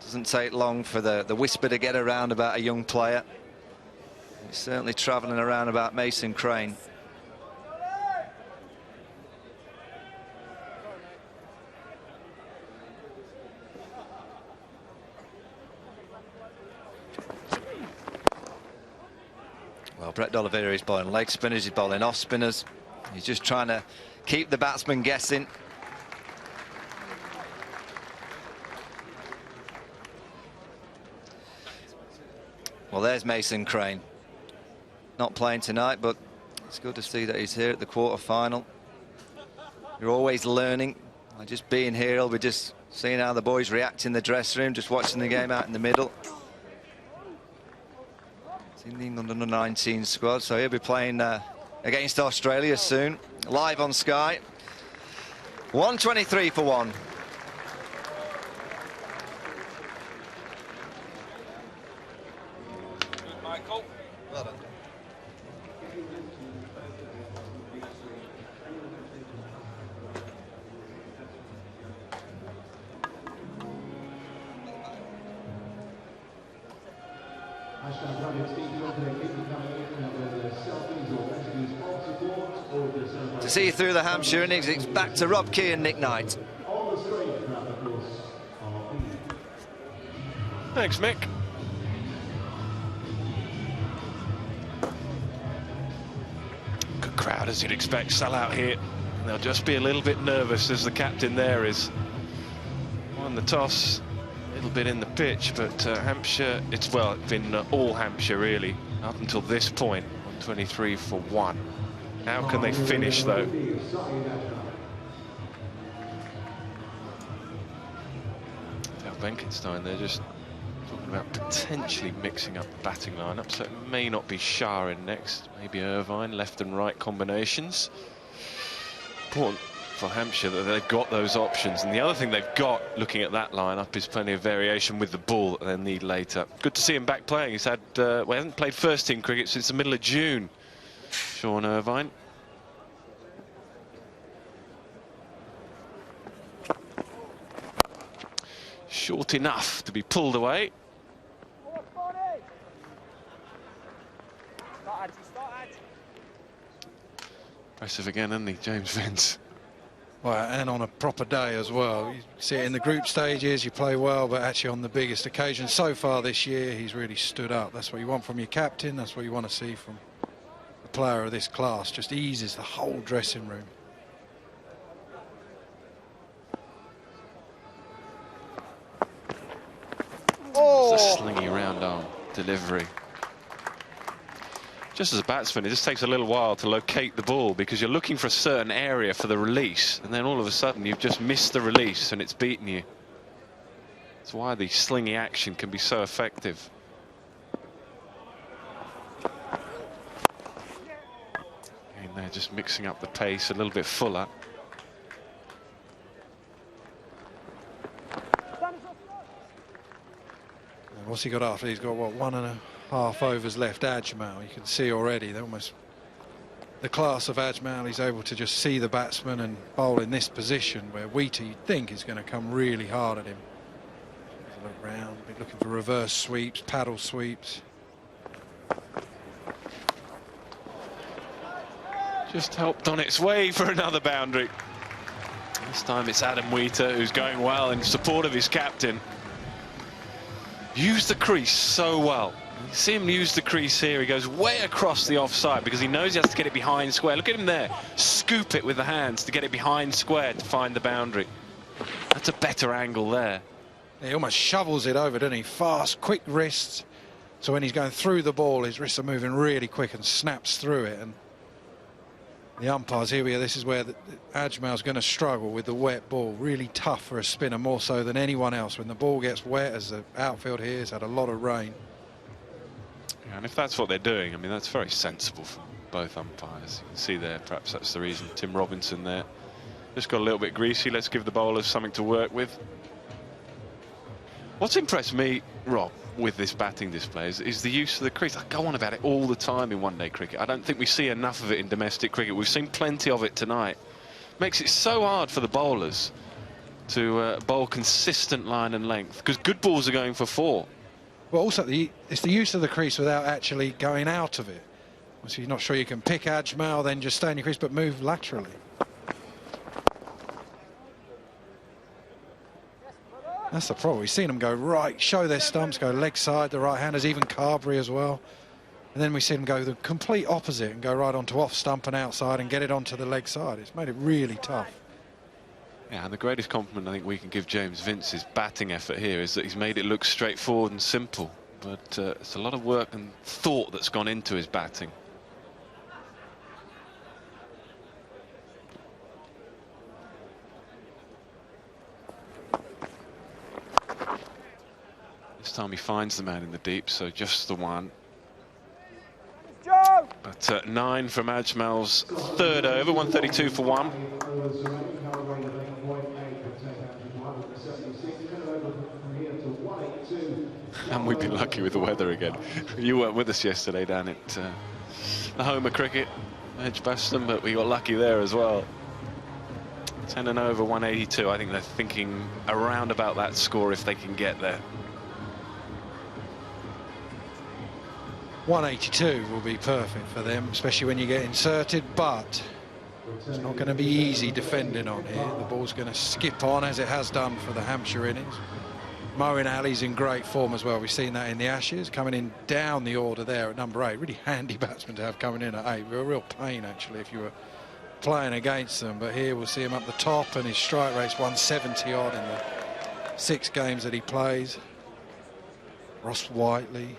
Doesn't take long for the whisper to get around about a young player. He's certainly travelling around about Mason Crane. Well, Brett D'Oliveira is bowling leg spinners, he's bowling off spinners. He's just trying to keep the batsman guessing. Well, there's Mason Crane. Not playing tonight, but it's good to see that he's here at the quarter-final. You're always learning. By just being here, he'll be just seeing how the boys react in the dressing room, just watching the game out in the middle. It's in the England under-19 squad, so he'll be playing against Australia soon, live on Sky. 123 for one. Michael. Well done. To see you through the Hampshire innings, it's back to Rob Key and Nick Knight. Thanks, Mick. Good crowd, as you'd expect, sell out here. And they'll just be a little bit nervous as the captain there is. Won the toss, a little bit in the pitch, but Hampshire, it's been all Hampshire really, up until this point. 123 for one. How can they finish, though? Dale Benkenstein, they're just talking about potentially mixing up the batting lineup, so it may not be Shah in next, maybe Irvine, left and right combinations. Important for Hampshire that they've got those options, and the other thing they've got, looking at that lineup, is plenty of variation with the ball that they'll need later. Good to see him back playing. He's had, well, he hasn't played first-team cricket since the middle of June. Sean Irvine. Short enough to be pulled away. Impressive again, isn't he, James Vince? Well, and on a proper day as well. You see it in the group stages, you play well, but actually on the biggest occasion so far this year, he's really stood up. That's what you want from your captain, that's what you want to see from a player of this class. Just eases the whole dressing room. Oh! It's a slingy round arm delivery. Just as a batsman, it just takes a little while to locate the ball because you're looking for a certain area for the release, and then all of a sudden you've just missed the release and it's beaten you. That's why the slingy action can be so effective. And they're just mixing up the pace a little bit fuller. And what's he got after? He's got, what, 1.5 overs left. Ajmal, you can see already, they're almost the class of Ajmal. He's able to just see the batsman and bowl in this position where Wheater, you'd think, is going to come really hard at him. Look round, be looking for reverse sweeps, paddle sweeps. Just helped on its way for another boundary. This time it's Adam Wheater who's going well in support of his captain. Used the crease so well. You see him use the crease here. He goes way across the offside because he knows he has to get it behind square. Look at him there. Scoop it with the hands to get it behind square to find the boundary. That's a better angle there. He almost shovels it over, doesn't he? Fast, quick wrists. So when he's going through the ball, his wrists are moving really quick and snaps through it. And the umpires, here we are, this is where Ajmal's going to struggle with the wet ball. Really tough for a spinner, more so than anyone else. When the ball gets wet, as the outfield here has had a lot of rain. Yeah, and if that's what they're doing, I mean, that's very sensible from both umpires. You can see there, perhaps that's the reason. Tim Robinson there just got a little bit greasy. Let's give the bowlers something to work with. What's impressed me, Rob, with this batting display is the use of the crease. I go on about it all the time in one-day cricket. I don't think we see enough of it in domestic cricket. We've seen plenty of it tonight. Makes it so hard for the bowlers to bowl consistent line and length, because good balls are going for 4. Well, also, it's the use of the crease without actually going out of it. So you're not sure you can pick Ajmal, then just stay in your crease, but move laterally. That's the problem. We've seen them go right, show their stumps, go leg side, the right-handers, even Carberry as well. And then we see them go the complete opposite and go right onto off stump and outside and get it onto the leg side. It's made it really tough. Yeah, and the greatest compliment I think we can give James Vince's batting effort here is that he's made it look straightforward and simple. But it's a lot of work and thought that's gone into his batting. This time he finds the man in the deep, so just the one. But 9 from Ajmal's third over, 132 for 1. And we've been lucky with the weather again. You weren't with us yesterday down at the home of cricket, Edgbaston, but we got lucky there as well. 10 and over, 182. I think they're thinking around about that score if they can get there. 182 will be perfect for them, especially when you get inserted, but it's not going to be easy defending on here. The ball's going to skip on, as it has done for the Hampshire innings. Moeen Ali's in great form as well. We've seen that in the Ashes, coming in down the order there at number 8. Really handy batsman to have coming in at 8. A real pain, actually, if you were playing against them. But here we'll see him up the top, and his strike rate's 170 odd in the 6 games that he plays. Ross Whiteley.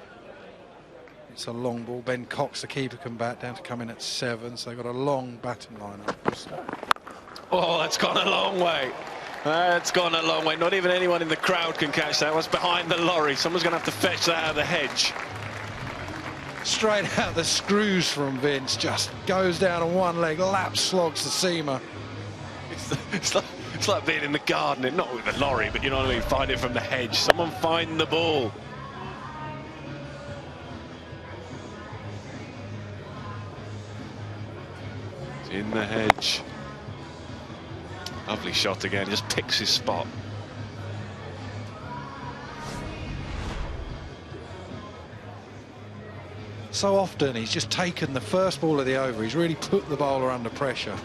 It's a long ball. Ben Cox, the keeper, can bat down to come in at 7, so they've got a long batting lineup. Oh, that's gone a long way. That's gone a long way. Not even anyone in the crowd can catch that. What's behind the lorry? Someone's going to have to fetch that out of the hedge. Straight out the screws from Vince. Just goes down on one leg, lap slogs the seamer. It's like being in the garden, not with the lorry, but you know what I mean. Find it from the hedge. Someone find the ball. In the hedge. Lovely shot again, just picks his spot. So often he's just taken the first ball of the over, he's really put the bowler under pressure.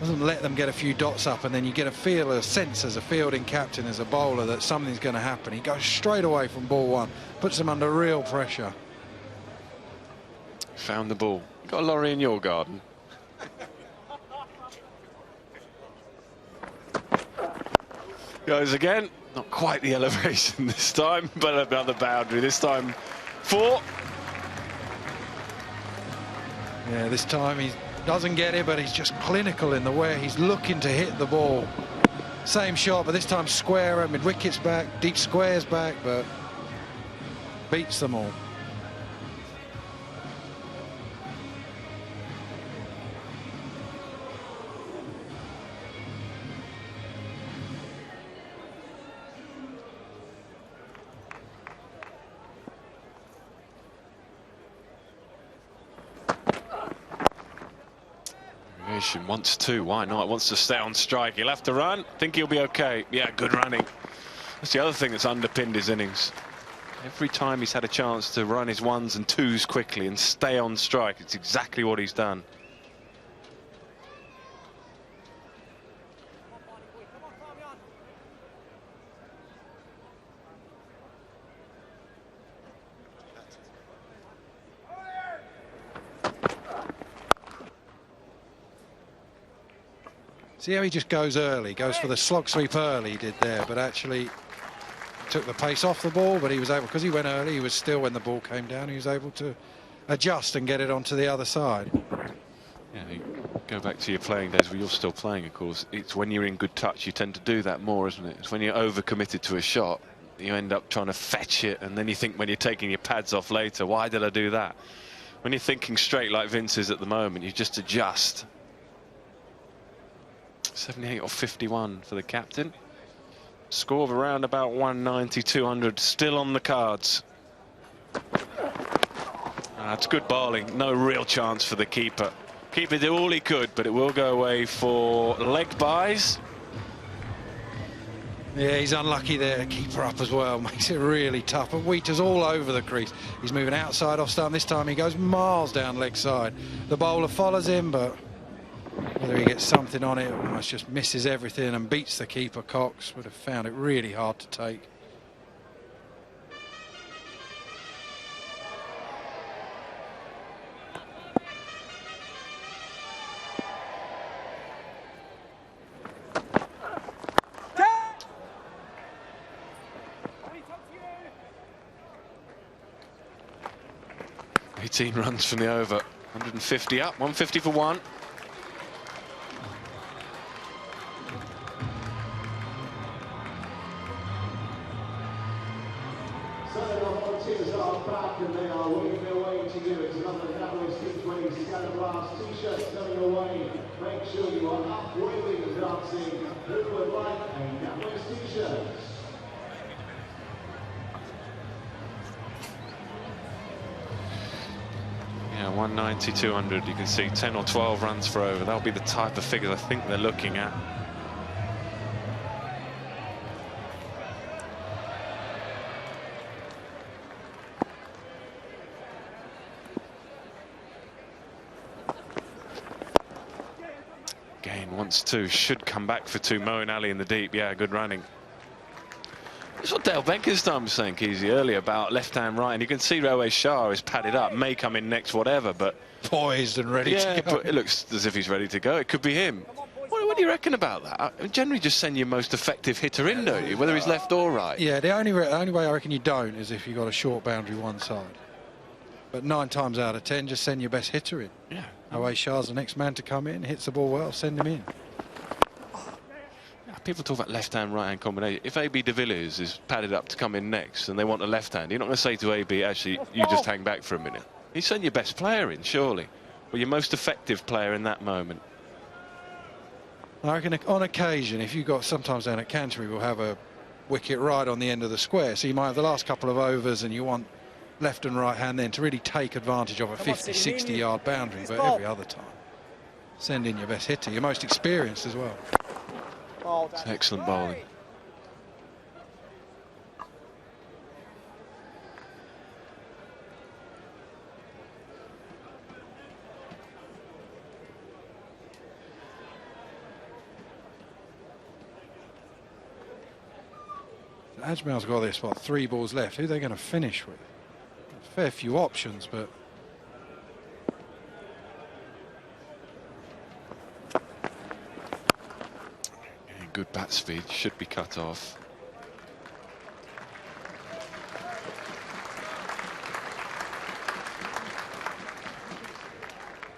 Doesn't let them get a few dots up, and then you get a sense as a fielding captain, as a bowler, that something's going to happen. He goes straight away from ball 1, puts them under real pressure. Found the ball. You got a lorry in your garden? Goes again. Not quite the elevation this time, but about the boundary. This time 4. Yeah, this time he doesn't get it, but he's just clinical in the way he's looking to hit the ball. Same shot, but this time square, mid wickets back, deep squares back, but beats them all. Wants to, why not? Wants to stay on strike. He'll have to run. Think he'll be okay. Yeah, good running. That's the other thing that's underpinned his innings. Every time he's had a chance to run his 1s and 2s quickly and stay on strike, it's exactly what he's done. See how he just goes early, goes for the slog sweep early, he did there, but actually took the pace off the ball, but he was able, because he went early, he was still, when the ball came down, he was able to adjust and get it onto the other side. Yeah, you go back to your playing days where you're still playing, of course. It's when you're in good touch, you tend to do that more, isn't it? It's when you're overcommitted to a shot, you end up trying to fetch it, and then you think when you're taking your pads off later, why did I do that? when you're thinking straight like Vince is at the moment, you just adjust. 78 or 51 for the captain. Score of around about 190, 200 still on the cards. It's good bowling. No real chance for the keeper. Keeper did all he could, but it will go away for leg byes. Yeah, he's unlucky there. Keeper up as well. Makes it really tough. But Wheater's all over the crease. He's moving outside off stump. This time he goes miles down leg side. The bowler follows him, but whether he gets something on it, almost just misses everything and beats the keeper. Cox would have found it really hard to take. Runs from the over. 150 up, 150 for one. So the teams are back and they are winging their way to you. It's another T20 Scatter Blast t-shirt coming away. Make sure you are up waving and dancing. Who would like a NatWest t-shirt? Yeah, 190, 200. You can see 10 or 12 runs for over. That'll be the type of figures I think they're looking at. Again, wants two, should come back for two. Mo and Ali in the deep. Yeah, good running. That's what Dale Benkenstein was saying, Keezy, earlier about left-hand right, and you can see Rohit Shah is padded up, may come in next, whatever, but poised and ready to go. But it looks as if he's ready to go. It could be him. What do you reckon about that? I mean, generally, just send your most effective hitter in, don't you, whether he's left or right? Yeah, the only way I reckon you don't is if you've got a short boundary one side. But 9 times out of 10, just send your best hitter in. Yeah. Rohit Shah's the next man to come in, hits the ball well, send him in. People talk about left-hand, right-hand combination. If AB de Villiers is padded up to come in next and they want a left-hand, you're not going to say to AB, actually, you just hang back for a minute. You send your best player in, surely. Or your most effective player in that moment. I reckon on occasion, if you've got, sometimes down at Canterbury, we'll have a wicket right on the end of the square. So you might have the last couple of overs and you want left and right hand then to really take advantage of a 50, 60 yard boundary. But every other time, send in your best hitter, your most experienced as well. It's excellent bowling. Ajmal's got this, what, 3 balls left. Who are they going to finish with? A fair few options, but good bat speed, should be cut off.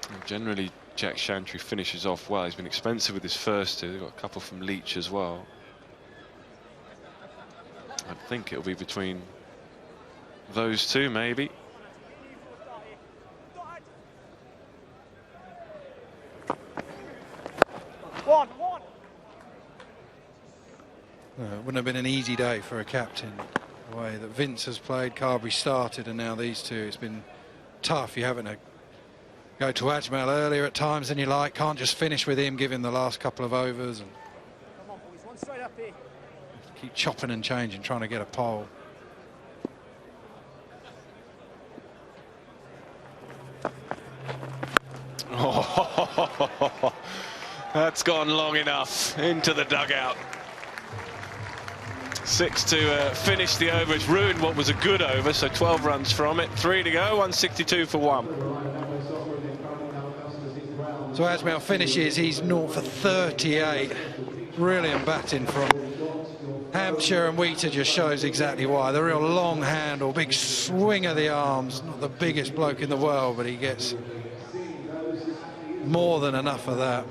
And generally, Jack Chantry finishes off well. He's been expensive with his first two. They've got a couple from Leach as well. I think it'll be between those two, maybe. It wouldn't have been an easy day for a captain. The way that Vince has played, Carberry started, and now these two. It's been tough. You're having to go to Ajmal earlier at times than you like. Can't just finish with him, give him the last couple of overs. And come on, boys, one straight up here. Keep chopping and changing, trying to get a pole. Oh, that's gone long enough into the dugout. 6 to finish the over. It's ruined what was a good over, so 12 runs from it. 3 to go, 162 for 1. So Ajmal finishes, he's 0 for 38. Brilliant batting from Hampshire, and Wheater just shows exactly why. The real long handle, big swing of the arms. Not the biggest bloke in the world, but he gets more than enough of that.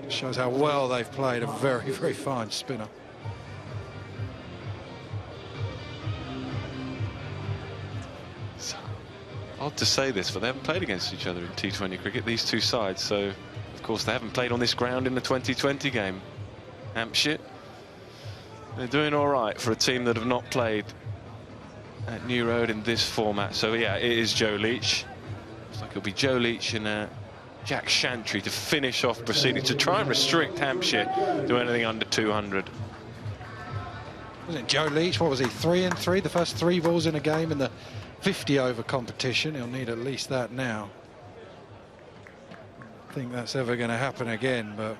Shows how well they've played. A very, very fine spinner. Odd to say this, but they haven't played against each other in T20 cricket, these two sides. So, of course, they haven't played on this ground in the 2020 game. Hampshire, they're doing all right for a team that have not played at New Road in this format. So, yeah, it is Joe Leach. Looks like it'll be Joe Leach and Jack Shantry to finish off proceedings, to try and restrict Hampshire to anything under 200. Wasn't it Joe Leach? What was he, 3 and 3? The first 3 balls in a game in the 50-over competition. He'll need at least that now. I think that's ever going to happen again, but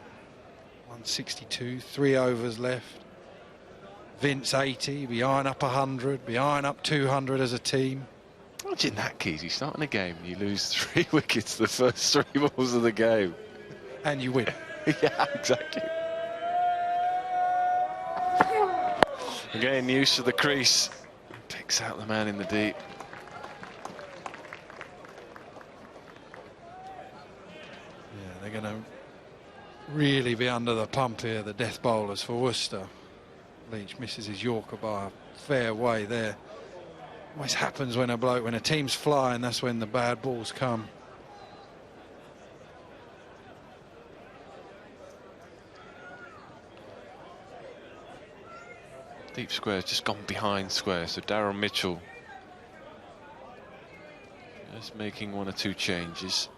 162, 3 overs left. Vince 80, behind up 100, behind up 200 as a team. Imagine that, Keys. You start in a game, you lose 3 wickets the first 3 balls of the game. And you win. Yeah, exactly. Again, use of the crease. Picks out the man in the deep. Yeah, they're going to really be under the pump here, the death bowlers for Worcester. Leach misses his Yorker by a fair way there. Always happens when a team's flying, that's when the bad balls come. Deep square's just gone behind square, so Darryl Mitchell just making 1 or 2 changes.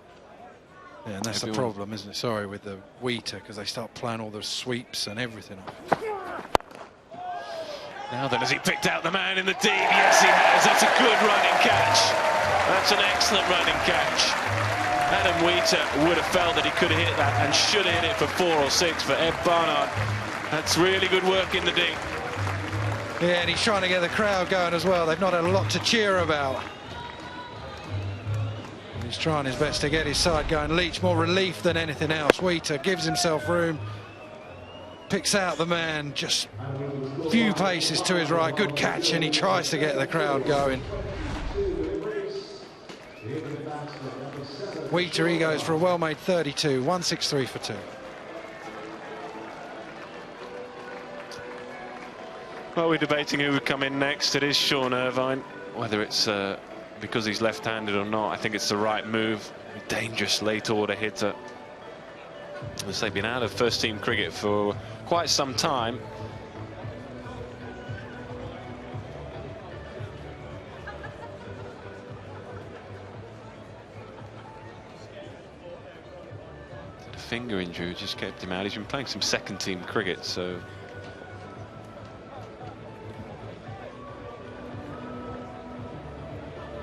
Yeah, and that's the problem, isn't it? Sorry, with the Wheater, because they start playing all the sweeps and everything. Now then, has he picked out the man in the deep? Yes, he has. That's a good running catch. That's an excellent running catch. Adam Wheater would have felt that he could have hit that and should have hit it for 4 or 6 for Ed Barnard. That's really good work in the deep. Yeah, and he's trying to get the crowd going as well. They've not had a lot to cheer about. He's trying his best to get his side going. Leach more relief than anything else. Wheater gives himself room, picks out the man, just a few paces to his right. Good catch, and he tries to get the crowd going. Wheater, he goes for a well-made 32, 163 for 2. Well, we're debating who would come in next. It is Sean Irvine. Whether it's because he's left-handed or not, I think it's the right move. A dangerous late-order hitter. As they've been out of first-team cricket for quite some time. A finger injury just kept him out. He's been playing some second-team cricket, so...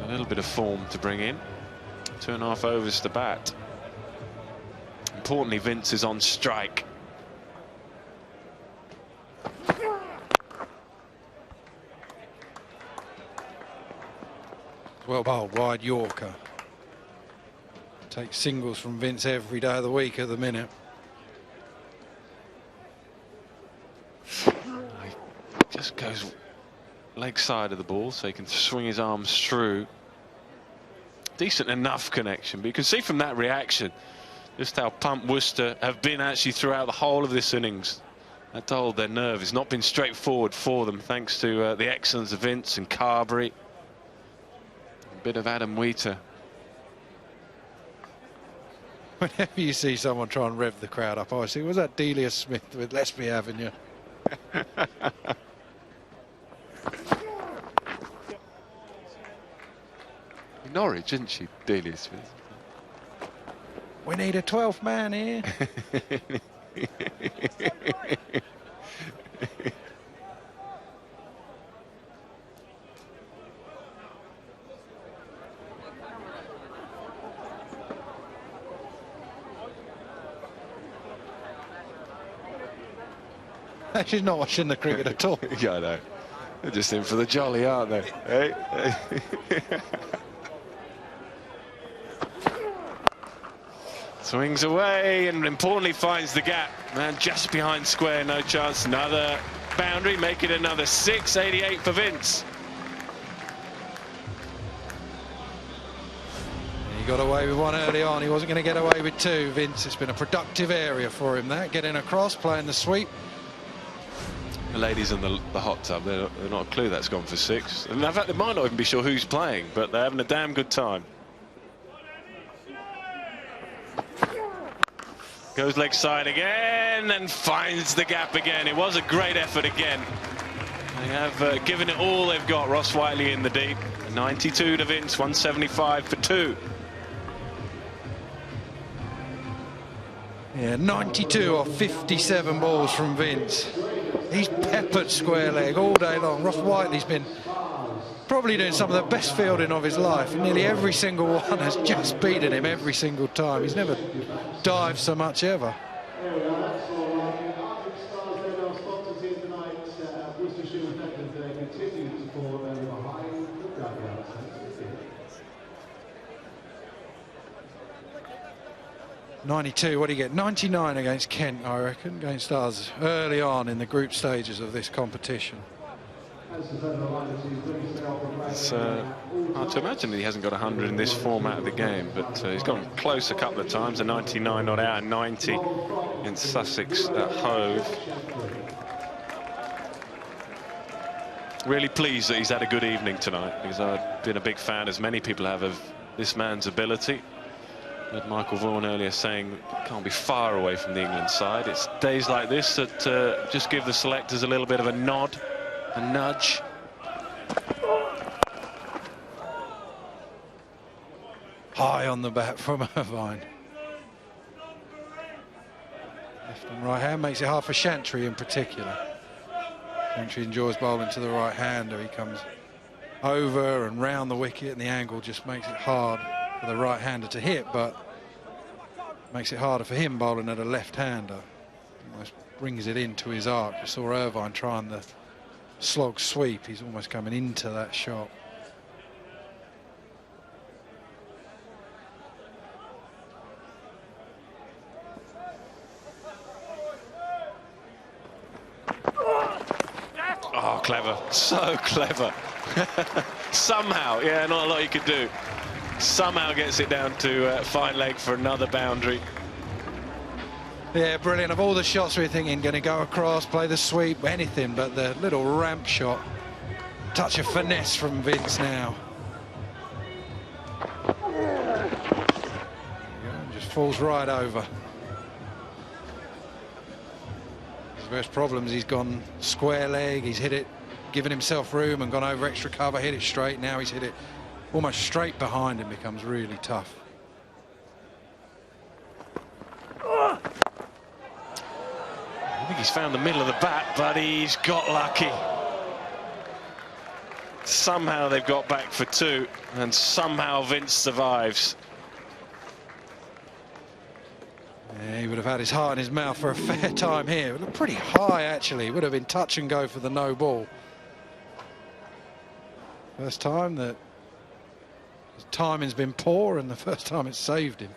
a little bit of form to bring in. 2.5 overs to bat. Importantly, Vince is on strike. Well bowled, wide Yorker. Takes singles from Vince every day of the week at the minute. He just goes leg side of the ball, so he can swing his arms through. Decent enough connection, but you can see from that reaction just how pumped Worcester have been actually throughout the whole of this innings. That to hold their nerve has not been straightforward for them, thanks to the excellence of Vince and Carberry. A bit of Adam Wheater. Whenever you see someone try and rev the crowd up, I see, was that Delia Smith with Let's Be Having You? Norwich, didn't she, Delia Smith? We need a 12th man here. She's not watching the cricket at all. Yeah, I know. They're just in for the jolly, aren't they? Hey? Swings away and importantly finds the gap. Man just behind square, no chance. Another boundary, make it another 6, 88 for Vince. He got away with 1 early on. He wasn't going to get away with 2, Vince. It's been a productive area for him, that. Getting across, playing the sweep. The ladies in the hot tub, they're not a clue that's gone for 6. And in fact, they might not even be sure who's playing, but they're having a damn good time. Goes leg side again and finds the gap again. It was a great effort again. They have given it all they've got. Ross Whiteley in the deep. 92 to Vince, 175 for 2. Yeah, 92 off 57 balls from Vince. He's peppered square leg all day long. Ross Whiteley's been probably doing some of the best fielding of his life. Nearly every single one has just beaten him every single time. He's never dived so much ever. .92, what do you get? 99 against Kent, I reckon, against us early on in the group stages of this competition. It's hard to imagine that he hasn't got 100 in this format of the game, but he's gone close a couple of times. A 99 not out, and 90 in Sussex at Hove. Really pleased that he's had a good evening tonight, because I've been a big fan, as many people have, of this man's ability. I heard Michael Vaughan earlier saying can't be far away from the England side. It's days like this that just give the selectors a little bit of a nod, a nudge. High on the bat from Irvine. Left and right hand makes it hard for Chantry in particular. Chantry enjoys bowling to the right hander. He comes over and round the wicket, and the angle just makes it hard for the right hander to hit, but makes it harder for him bowling at a left hander. Almost brings it into his arc. You saw Irvine trying the slog sweep. He's almost coming into that shot. Oh, clever. So clever. Somehow, yeah, not a lot he could do. Somehow gets it down to fine leg for another boundary. Yeah, brilliant. Of all the shots we're thinking, going to go across, play the sweep, anything but the little ramp shot. Touch of finesse from Vince now. Just falls right over. His worst problems, he's gone square leg, he's hit it, given himself room and gone over extra cover, hit it straight. Now he's hit it almost straight behind him, becomes really tough. I think he's found the middle of the bat, but he's got lucky. Somehow they've got back for 2, and somehow Vince survives. Yeah, he would have had his heart in his mouth for a fair time here. It would look pretty high, actually. It would have been touch and go for the no ball. First time that his timing's been poor, and the first time it's saved him.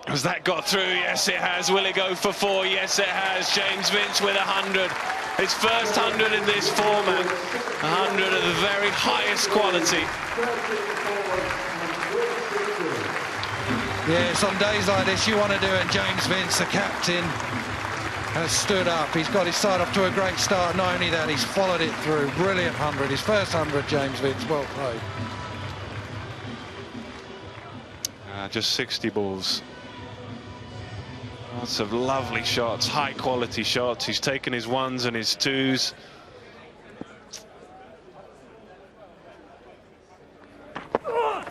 Has that got through? Yes, it has. Will it go for 4? Yes, it has. James Vince with 100. His first 100 in this format. 100 of the very highest quality. Yes, on days like this you want to do it. James Vince, the captain, has stood up. He's got his side off to a great start. Not only that, he's followed it through. Brilliant 100. His first 100, James Vince. Well played. Just 60 balls. Lots of lovely shots, high quality shots. He's taken his 1s and his 2s. Oh,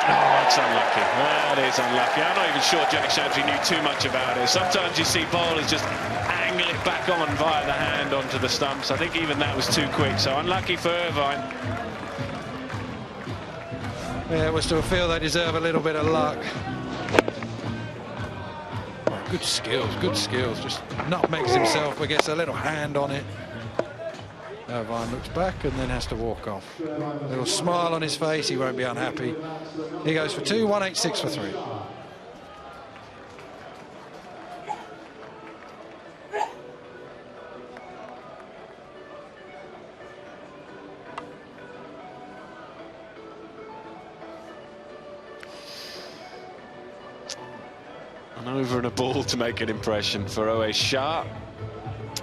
that's unlucky. That is unlucky. I'm not even sure Jack Chantry knew too much about it. Sometimes you see bowlers just angle it back on via the hand onto the stumps. I think even that was too quick, so unlucky for Irvine. Yeah, we still feel they deserve a little bit of luck. Good skills, good skills. Just nutmegs himself, but gets a little hand on it. Irvine looks back and then has to walk off. A little smile on his face, he won't be unhappy. He goes for 2, 186 for 3. An over and a ball to make an impression for O.A. Shah.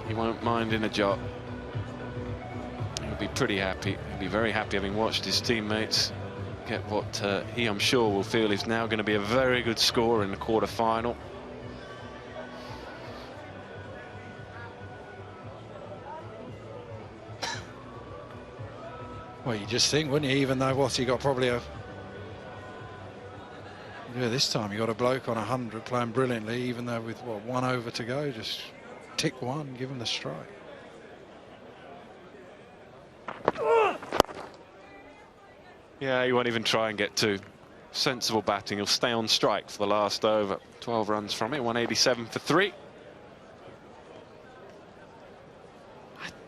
He won't mind in a jot. He'll be pretty happy. He'll be very happy having watched his teammates get what he, I'm sure, will feel is now going to be a very good score in the quarter-final. Well, you just think, wouldn't you, even though what he got probably a... Yeah, this time you got a bloke on 100 playing brilliantly, even though with, what, 1 over to go, just tick one, give him the strike. Yeah, he won't even try and get two. Sensible batting. He'll stay on strike for the last over. 12 runs from it, 187 for 3.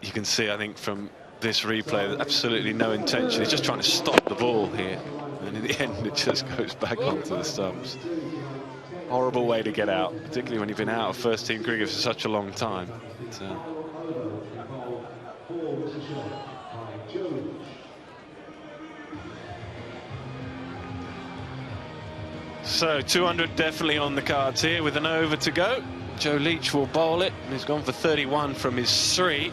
You can see, I think, from this replay, that absolutely no intention. He's just trying to stop the ball here. And in the end, it just goes back onto the stumps. Horrible way to get out, particularly when you've been out of first-team cricket for such a long time. So 200 definitely on the cards here with an over to go. Joe Leach will bowl it, and he's gone for 31 from his 3.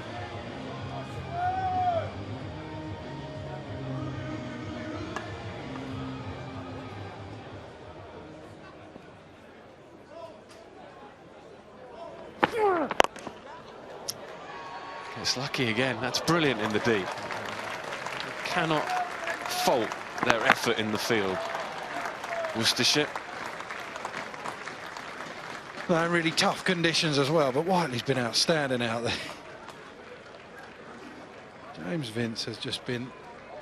It's lucky again. That's brilliant in the deep. Cannot fault their effort in the field. Worcestershire. No, really tough conditions as well, but Whiteley's been outstanding out there. James Vince has just been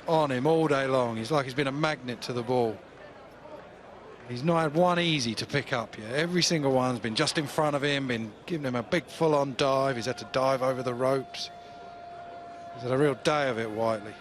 on him all day long. He's like he's been a magnet to the ball. He's not had one easy to pick up yet. Every single one's been just in front of him, been giving him a big full-on dive. He's had to dive over the ropes. He's had a real day of it, Whiteley.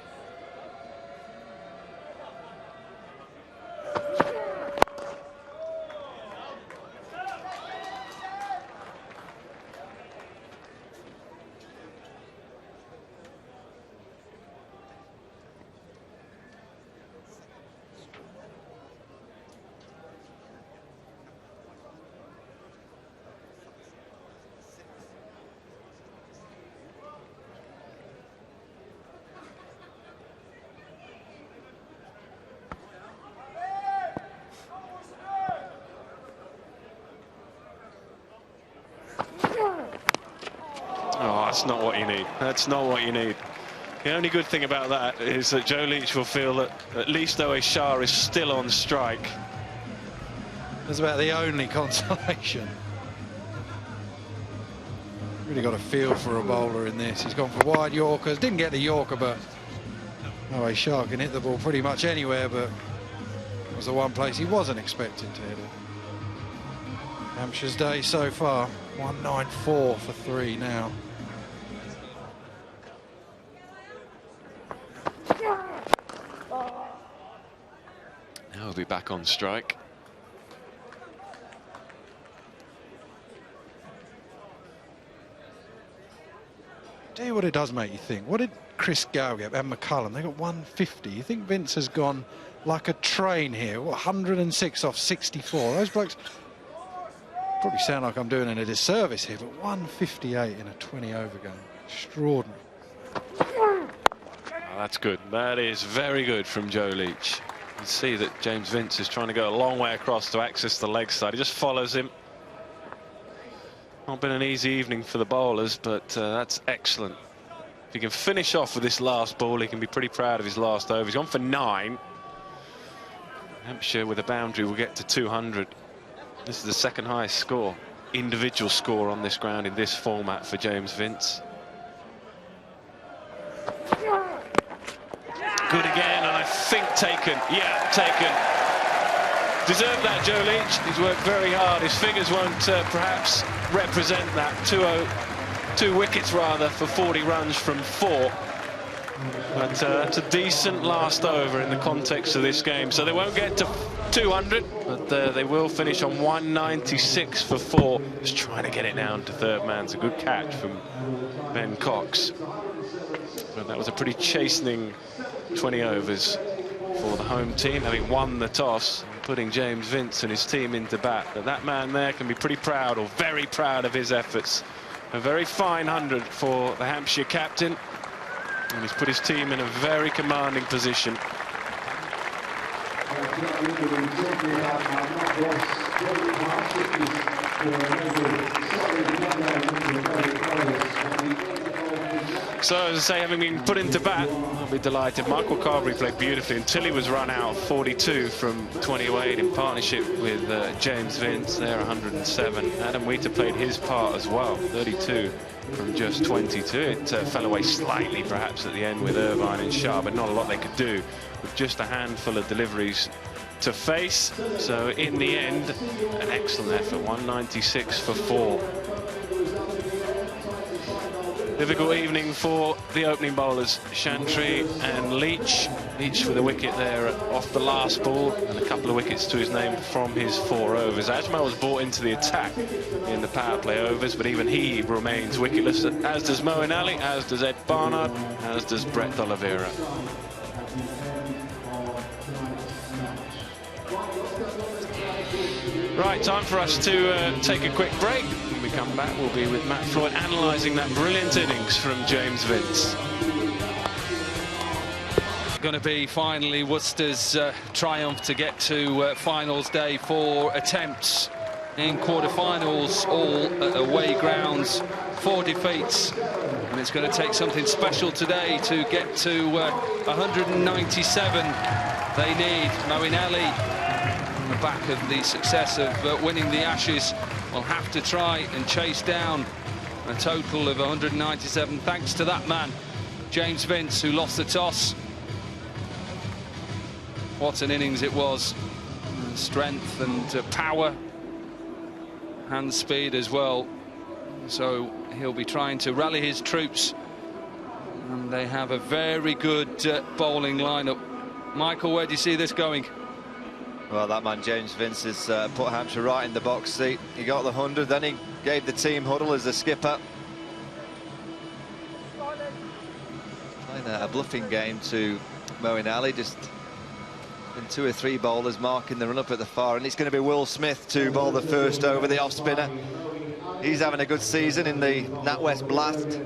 That's not what you need. That's not what you need. The only good thing about that is that Joe Leach will feel that at least though Shah is still on strike. That's about the only consolation. Really got a feel for a bowler in this. He's gone for wide Yorkers. Didn't get the Yorker, but Shah can hit the ball pretty much anywhere, but it was the one place he wasn't expecting to hit it. Hampshire's day so far, 194 for 3 now. Now he'll be back on strike. Tell you what it does make you think. What did Chris Gow get and McCullum? They got 150. You think Vince has gone like a train here? What, 106 off 64? Those blokes probably sound like I'm doing an a disservice here, but 158 in a 20-over game. Extraordinary. Oh, that's good. That is very good from Joe Leach. You can see that James Vince is trying to go a long way across to access the leg side. He just follows him. Not been an easy evening for the bowlers, but that's excellent. If he can finish off with this last ball, he can be pretty proud of his last over. He's gone for 9. Hampshire with a boundary will get to 200. This is the second highest score, individual score on this ground in this format for James Vince. Good again, and I think taken. Yeah, taken. Deserved that, Joe Leach. He's worked very hard. His figures won't perhaps represent that. 2 wickets rather for 40 runs from 4. But that's a decent last over in the context of this game. So they won't get to 200, but they will finish on 196 for 4. Just trying to get it down to third man. It's a good catch from Ben Cox. But that was a pretty chastening 20 overs for the home team, having won the toss and putting James Vince and his team into bat. But that man there can be pretty proud, or very proud, of his efforts. A very fine 100 for the Hampshire captain. And he's put his team in a very commanding position. So, as I say, having been put into bat, I'll be delighted. Michael Carberry played beautifully until he was run out of 42 from 28 in partnership with James Vince, there 107. Adam Wheater played his part as well, 32 from just 22. It fell away slightly, perhaps, at the end with Irvine and Shah, but not a lot they could do with just a handful of deliveries to face. So, in the end, an excellent effort, 196 for 4. Difficult evening for the opening bowlers, Chantry and Leach. Leach with a wicket there off the last ball and a couple of wickets to his name from his 4 overs. Ajmal was brought into the attack in the power play overs, but even he remains wicketless, as does Moeen Ali, as does Ed Barnard, as does Brett D'Oliveira. Right, time for us to take a quick break. When we come back, we'll be with Matt Floyd analysing that brilliant innings from James Vince. Going to be finally Worcester's triumph to get to finals day. 4 attempts in quarterfinals, all at away grounds, 4 defeats. And it's going to take something special today to get to 197. They need Moeen Ali. On the back of the success of winning the Ashes, will have to try and chase down a total of 197 thanks to that man, James Vince, who lost the toss. What an innings it was. Strength and power, hand speed as well. So he'll be trying to rally his troops, and they have a very good bowling lineup. Michael, where do you see this going? Well, that man James Vince has put Hampshire right in the box seat. He got the 100, then he gave the team huddle as the skipper. Playing a bluffing game to Moeen Ali, just been 2 or 3 bowlers marking the run-up at the far, and it's going to be Will Smith to bowl the first over, the off-spinner. He's having a good season in the NatWest Blast.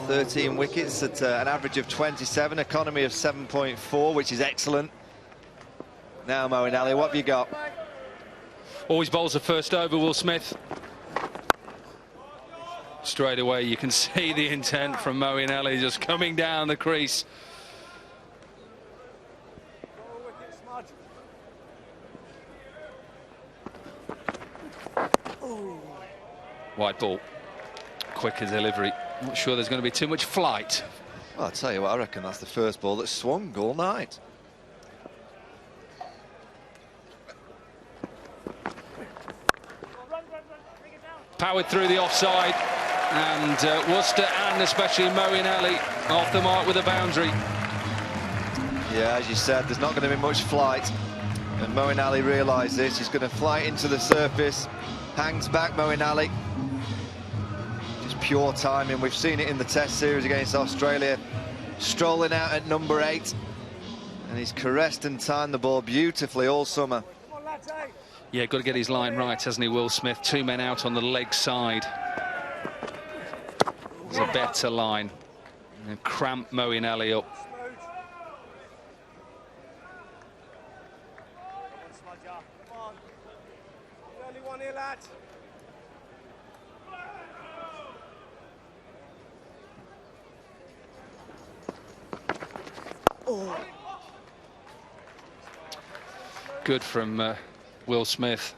13 wickets at an average of 27, economy of 7.4, which is excellent. Now, Moeen Ali, what have you got? Always bowls the first over, Will Smith. Straight away, you can see the intent from Moeen Ali just coming down the crease. Wide ball, quicker delivery. Not sure there's going to be too much flight. Well, I'll tell you what, I reckon that's the first ball that swung all night. Powered through the offside, and Worcester and especially Moeen Ali off the mark with a boundary. Yeah, as you said, there's not going to be much flight, and Moeen Ali realised this. He's going to fly into the surface, hangs back Moeen Ali. Just pure timing. We've seen it in the Test series against Australia, strolling out at number 8, and he's caressed and timed the ball beautifully all summer. Yeah, got to get his line right, hasn't he, Will Smith? 2 men out on the leg side. There's a better line. And cramp Moeen Ali up. Good from Will Smith.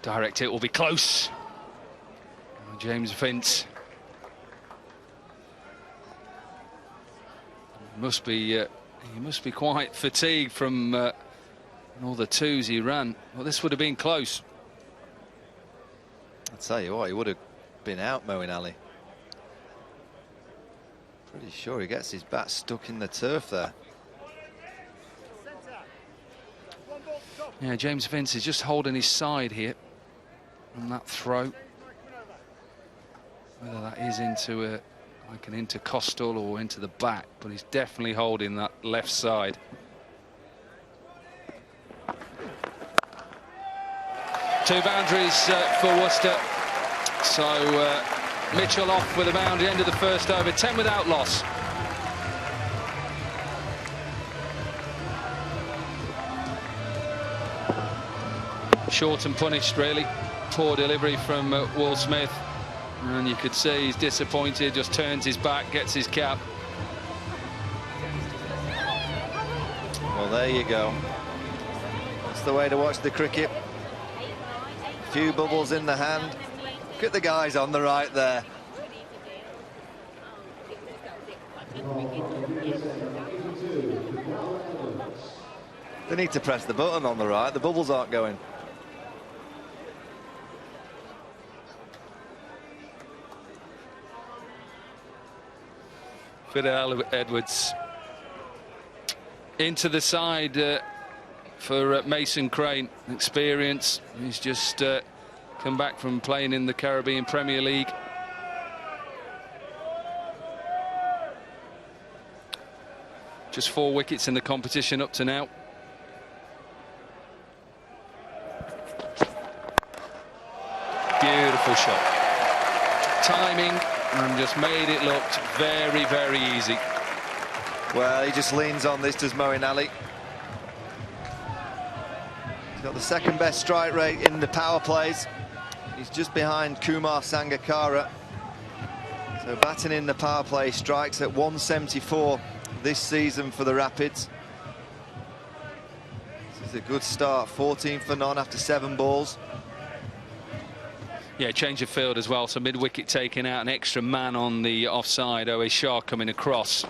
Direct hit will be close. James Vince he must be quite fatigued from all the 2s he ran. Well, this would have been close. I'll tell you what, he would have been out, Moeen Ali. Pretty sure he gets his bat stuck in the turf there. Yeah, James Vince is just holding his side here on that throw. Whether that is into like an intercostal or into the back, but he's definitely holding that left side. 2 boundaries for Worcester. So Mitchell off with a boundary, end of the first over, 10 without loss. Short and punished, really. Poor delivery from Will Smith. And you could see he's disappointed, just turns his back, gets his cap. Well, there you go. That's the way to watch the cricket. A few bubbles in the hand. Look at the guys on the right there. They need to press the button on the right. The bubbles aren't going. Fidel Edwards into the side for Mason Crane. Experience. He's just come back from playing in the Caribbean Premier League. Just 4 wickets in the competition up to now. Beautiful shot. Timing, and just made it look very, very easy. Well, he just leans on this, does Moeen Ali. He's got the 2nd best strike rate in the power plays. He's just behind Kumar Sangakkara. So batting in the power play, strikes at 174 this season for the Rapids. This is a good start, 14 for none after 7 balls. Yeah, change of field as well, so mid-wicket taken out, an extra man on the offside. Owe Shah coming across.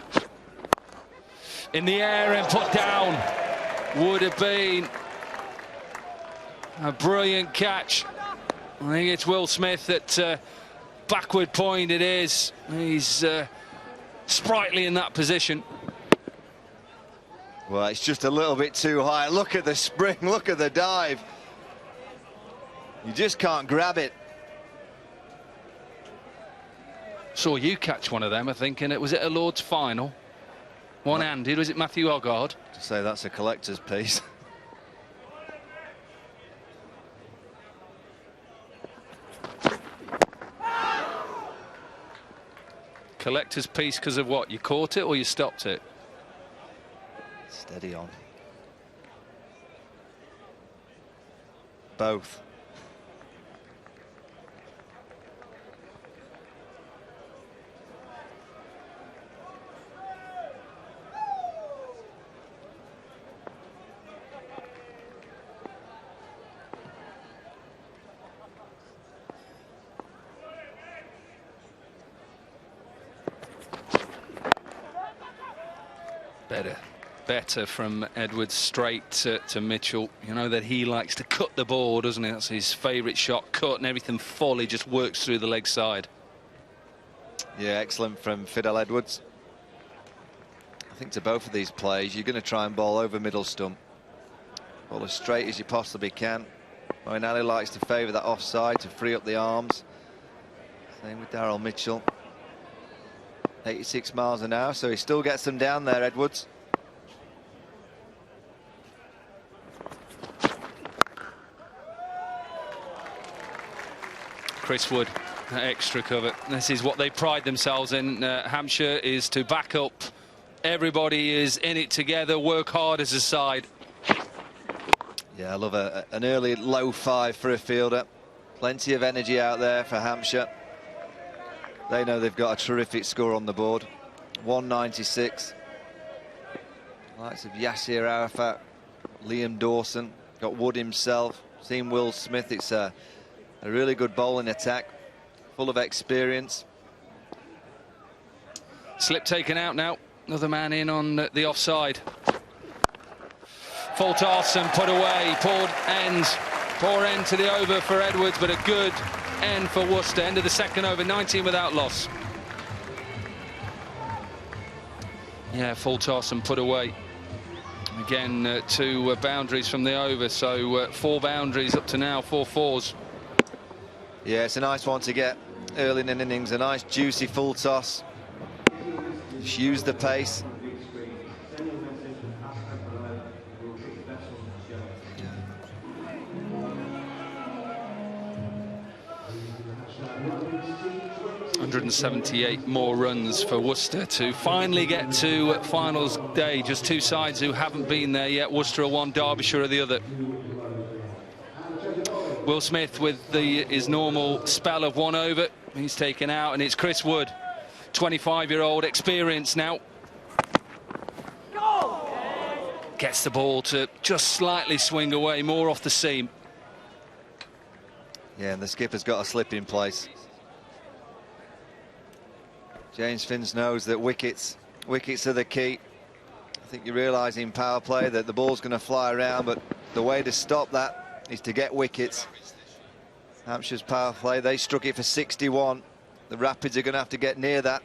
In the air and put down. Would have been a brilliant catch. I think it's Will Smith at backward point it is. He's sprightly in that position. Well, it's just a little bit too high. Look at the spring, look at the dive. You just can't grab it. Saw you catch one of them, I think, and was it a Lord's final? One-handed, was it Matthew Hoggard? To say that's a collector's piece. Collector's piece because of what? You caught it or you stopped it? Steady on. Both. Better from Edwards straight to Mitchell. You know that he likes to cut the ball, doesn't he? That's his favourite shot, cut and everything full. He just works through the leg side. Yeah, excellent from Fidel Edwards. I think to both of these plays, you're going to try and bowl over middle stump. Bowl as straight as you possibly can. Moeen Ali likes to favour that offside to free up the arms. Same with Daryl Mitchell. 86 miles an hour, so he still gets them down there, Edwards. Chris Wood, extra cover. This is what they pride themselves in. Hampshire is to back up. Everybody is in it together, work hard as a side. Yeah, I love an early low 5 for a fielder. Plenty of energy out there for Hampshire. They know they've got a terrific score on the board. 196. Likes of Yasir Arafat, Liam Dawson, got Wood himself, seen Will Smith. It's a really good bowling attack, full of experience. Slip taken out now. Another man in on the offside. Full toss and put away. Poor end to the over for Edwards, but a good end for Worcester. End of the 2nd over, 19 without loss. Yeah, full toss and put away. Again, 2 boundaries from the over, so 4 boundaries up to now, 4 fours. Yeah, it's a nice one to get early in an innings. A nice juicy full toss. Just use the pace. 178 more runs for Worcester to finally get to finals day. Just two sides who haven't been there yet. Worcester are one, Derbyshire are the other. Will Smith with his normal spell of 1 over. He's taken out, and it's Chris Wood, 25-year-old, experience now. Gets the ball to just slightly swing away, more off the seam. Yeah, and the skipper's got a slip in place. James Finns knows that wickets are the key. I think you realise in power play that the ball's going to fly around, but the way to stop that is to get wickets. Hampshire's power play, they struck it for 61. The Rapids are going to have to get near that.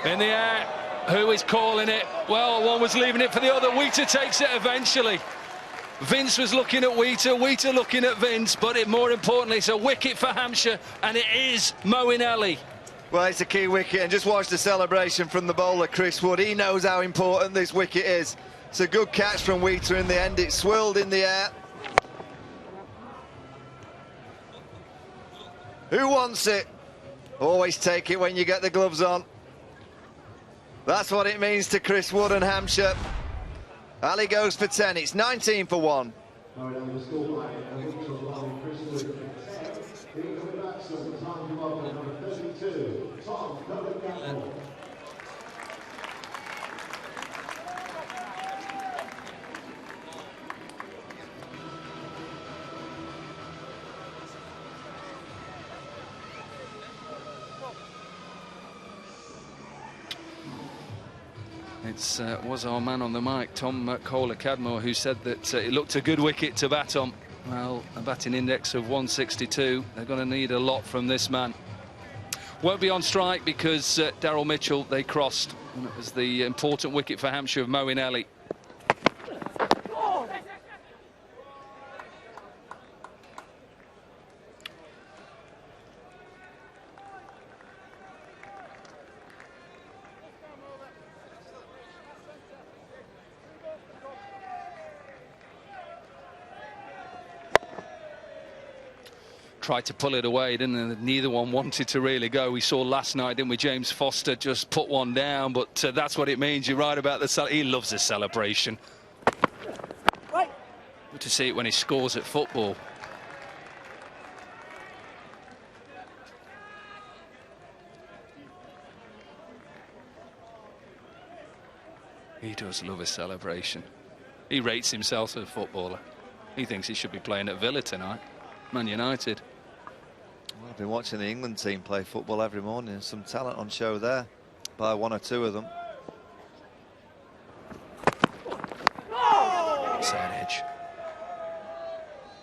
In the air, who is calling it? Well, one was leaving it for the other. Wheater takes it eventually. Vince was looking at Wheater, Wheater looking at Vince, but more importantly, it's a wicket for Hampshire, and it is Moeen. Well, it's a key wicket, and just watch the celebration from the bowler, Chris Wood. He knows how important this wicket is. It's a good catch from Wheater in the end. It swirled in the air. Who wants it? Always take it when you get the gloves on. That's what it means to Chris Wood and Hampshire. Ali goes for 10. It's 19 for 1. It was our man on the mic, Tom Kohler-Cadmore, who said that it looked a good wicket to bat on. Well, a batting index of 162. They're going to need a lot from this man. Won't be on strike because Daryl Mitchell, they crossed. And it was the important wicket for Hampshire of Moeen. Tried to pull it away, didn't they? Neither one wanted to really go. We saw last night, didn't we? James Foster just put one down, but that's what it means. You're right about he loves the celebration. Good to see it when he scores at football. He does love a celebration. He rates himself as a footballer. He thinks he should be playing at Villa tonight. Man United. Well, I've been watching the England team play football every morning. There's some talent on show there by one or two of them. Sad edge.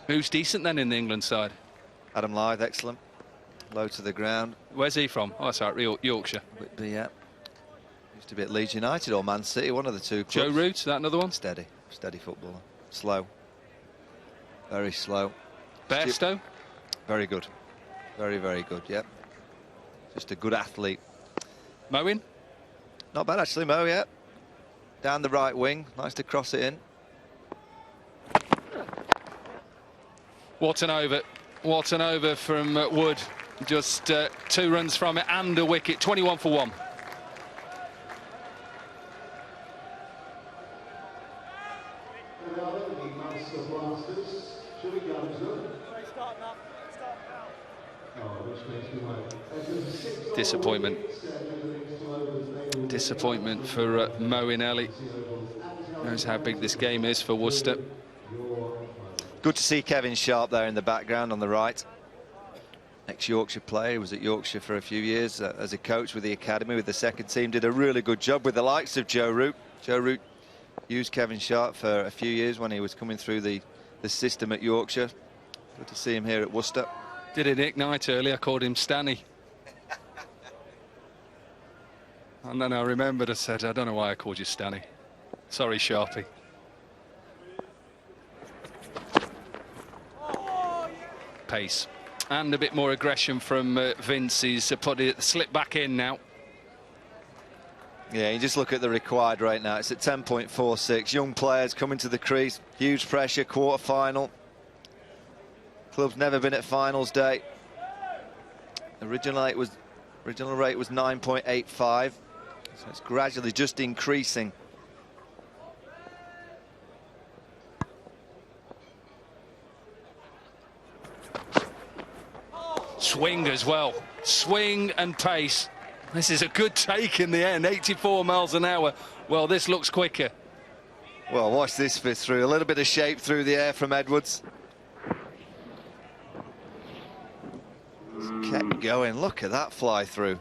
Who's decent then in the England side? Adam Lyth, excellent. Low to the ground. Where's he from? Oh, sorry, Yorkshire. Whitby, yeah. Used to be at Leeds United or Man City, one of the two clubs. Joe Root, is that another one? Steady footballer. Slow. Very slow. Bairstow? Very good. Very, very good, yep. Just a good athlete. Moeen? Not bad, actually, Mo, yeah. Down the right wing. Nice to cross it in. What an over. What an over from Wood. Just 2 runs from it and a wicket. 21 for 1. Disappointment. Disappointment for Moeen. Knows how big this game is for Worcester. Good to see Kevin Sharp there in the background on the right. Ex-Yorkshire player. He was at Yorkshire for a few years as a coach with the academy, with the second team. Did a really good job with the likes of Joe Root. Joe Root used Kevin Sharp for a few years when he was coming through the system at Yorkshire. Good to see him here at Worcester. Did it Nick Knight earlier, I called him Stanny. And then I remembered, I said, I don't know why I called you Stanny. Sorry, Sharpie. Pace. And a bit more aggression from Vince. He's put it, slip back in now. Yeah, you just look at the required rate now. It's at 10.46. Young players coming to the crease. Huge pressure, quarter-final. Club's never been at finals day. Original rate was 9.85, so it's gradually just increasing. Swing as well. Swing and pace. This is a good take in the end. 84 miles an hour. Well, this looks quicker. Well, watch this fit through. A little bit of shape through the air from Edwards. Just kept going. Look at that fly through.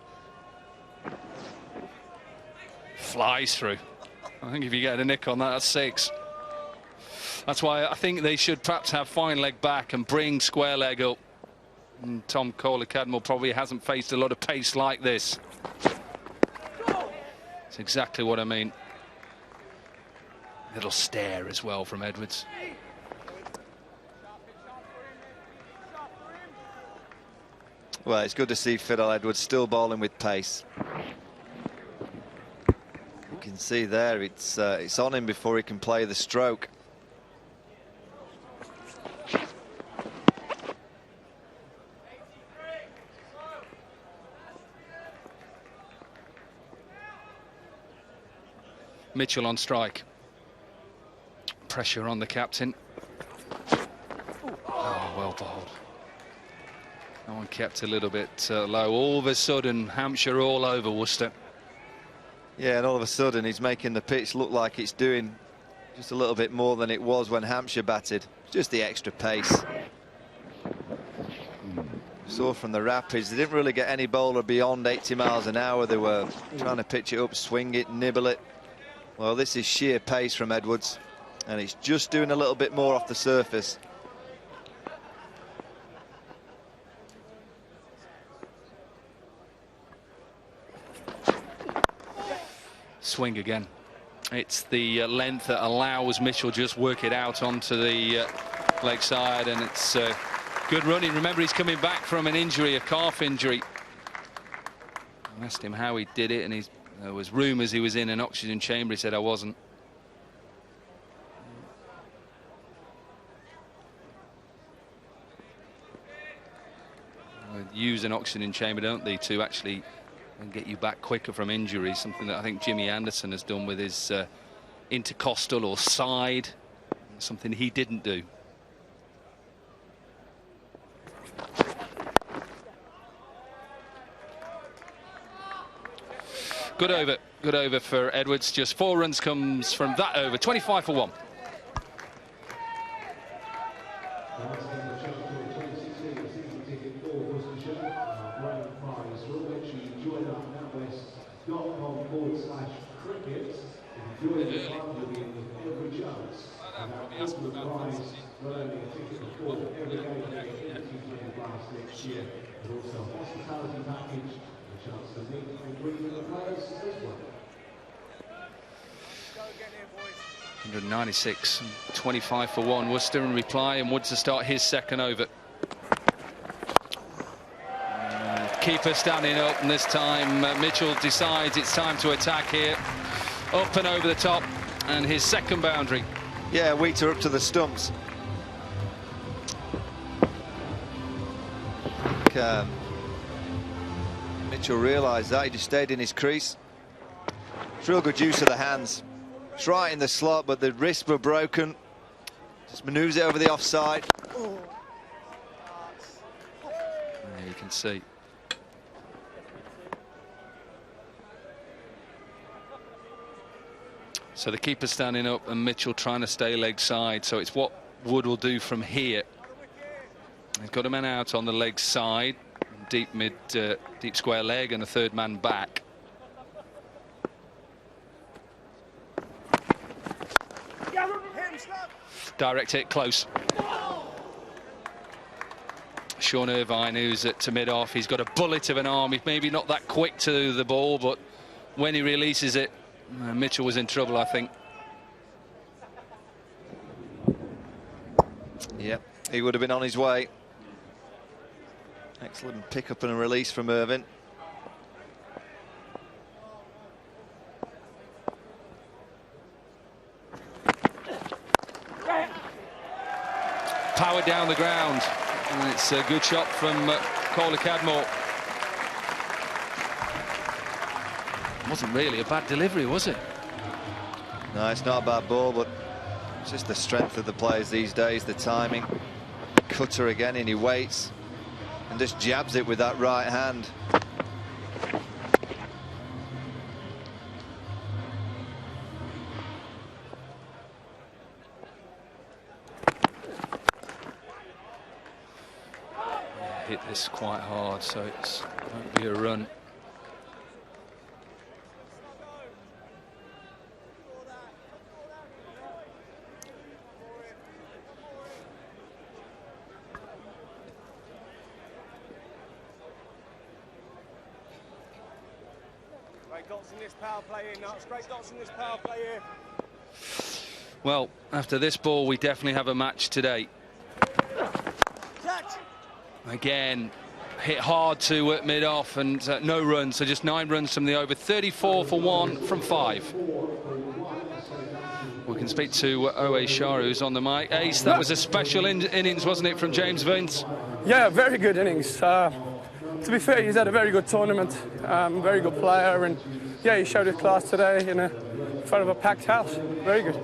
Flies through. I think if you get a nick on that, that's 6. That's why I think they should perhaps have fine leg back and bring square leg up. And Tom Kohler-Cadmore probably hasn't faced a lot of pace like this. That's exactly what I mean. Little stare as well from Edwards. Well, it's good to see Fiddle Edwards still bowling with pace. You can see there it's on him before he can play the stroke. Mitchell on strike. Pressure on the captain. Oh, well bowled. That one kept a little bit low. All of a sudden, Hampshire all over Worcester. Yeah, and all of a sudden he's making the pitch look like it's doing just a little bit more than it was when Hampshire batted. Just the extra pace. Saw from the Rapids, they didn't really get any bowler beyond 80 miles an hour. They were trying to pitch it up, swing it, nibble it. Well, this is sheer pace from Edwards, and it's just doing a little bit more off the surface. Swing again. It's the length that allows Mitchell just work it out onto the leg side, and it's good running. Remember, he's coming back from an injury, a calf injury. I asked him how he did it, and there was rumours he was in an oxygen chamber. He said, I wasn't. Use an oxygen chamber, don't they, to actually get you back quicker from injury, something that I think Jimmy Anderson has done with his intercostal or side, something he didn't do. Good over for Edwards. Just 4 runs comes from that over. 25 for 1. Next year, but also hospitality package, a chance to meet and greet with the players as well. 196, 25 for 1. Worcester in reply, and Woods to start his second over. Keeper standing up, and this time Mitchell decides it's time to attack here. Up and over the top, and his second boundary. Yeah, Wheater up to the stumps. Mitchell realised that, he just stayed in his crease. It's real good use of the hands. It's right in the slot, but the wrists were broken. Just manoeuvres it over the offside. There you can see. So the keeper standing up and Mitchell trying to stay leg side. So it's what Wood will do from here. He's got a man out on the leg side, deep square leg, and a third man back. Direct hit close. Sean Irvine, who's at mid-off, he's got a bullet of an arm. He's maybe not that quick to the ball, but when he releases it, Mitchell was in trouble, I think. Yep, he would have been on his way. Excellent pick up and a release from Irvine. Power down the ground, and it's a good shot from Kohler-Cadmore. Wasn't really a bad delivery, was it? No, it's not a bad ball, but it's just the strength of the players these days, the timing. Cutter again, and he waits and just jabs it with that right hand. Hit this quite hard, so it won't be a run. Well, after this ball, we definitely have a match today. Again, hit hard to mid-off and no runs, so just 9 runs from the over. 34 for 1 from 5. We can speak to Owe Shah, who's on the mic. Ace, that was a special innings, wasn't it, from James Vince? Yeah, very good innings. To be fair, he's had a very good tournament, very good player, and yeah, he showed his class today in front of a packed house. Very good.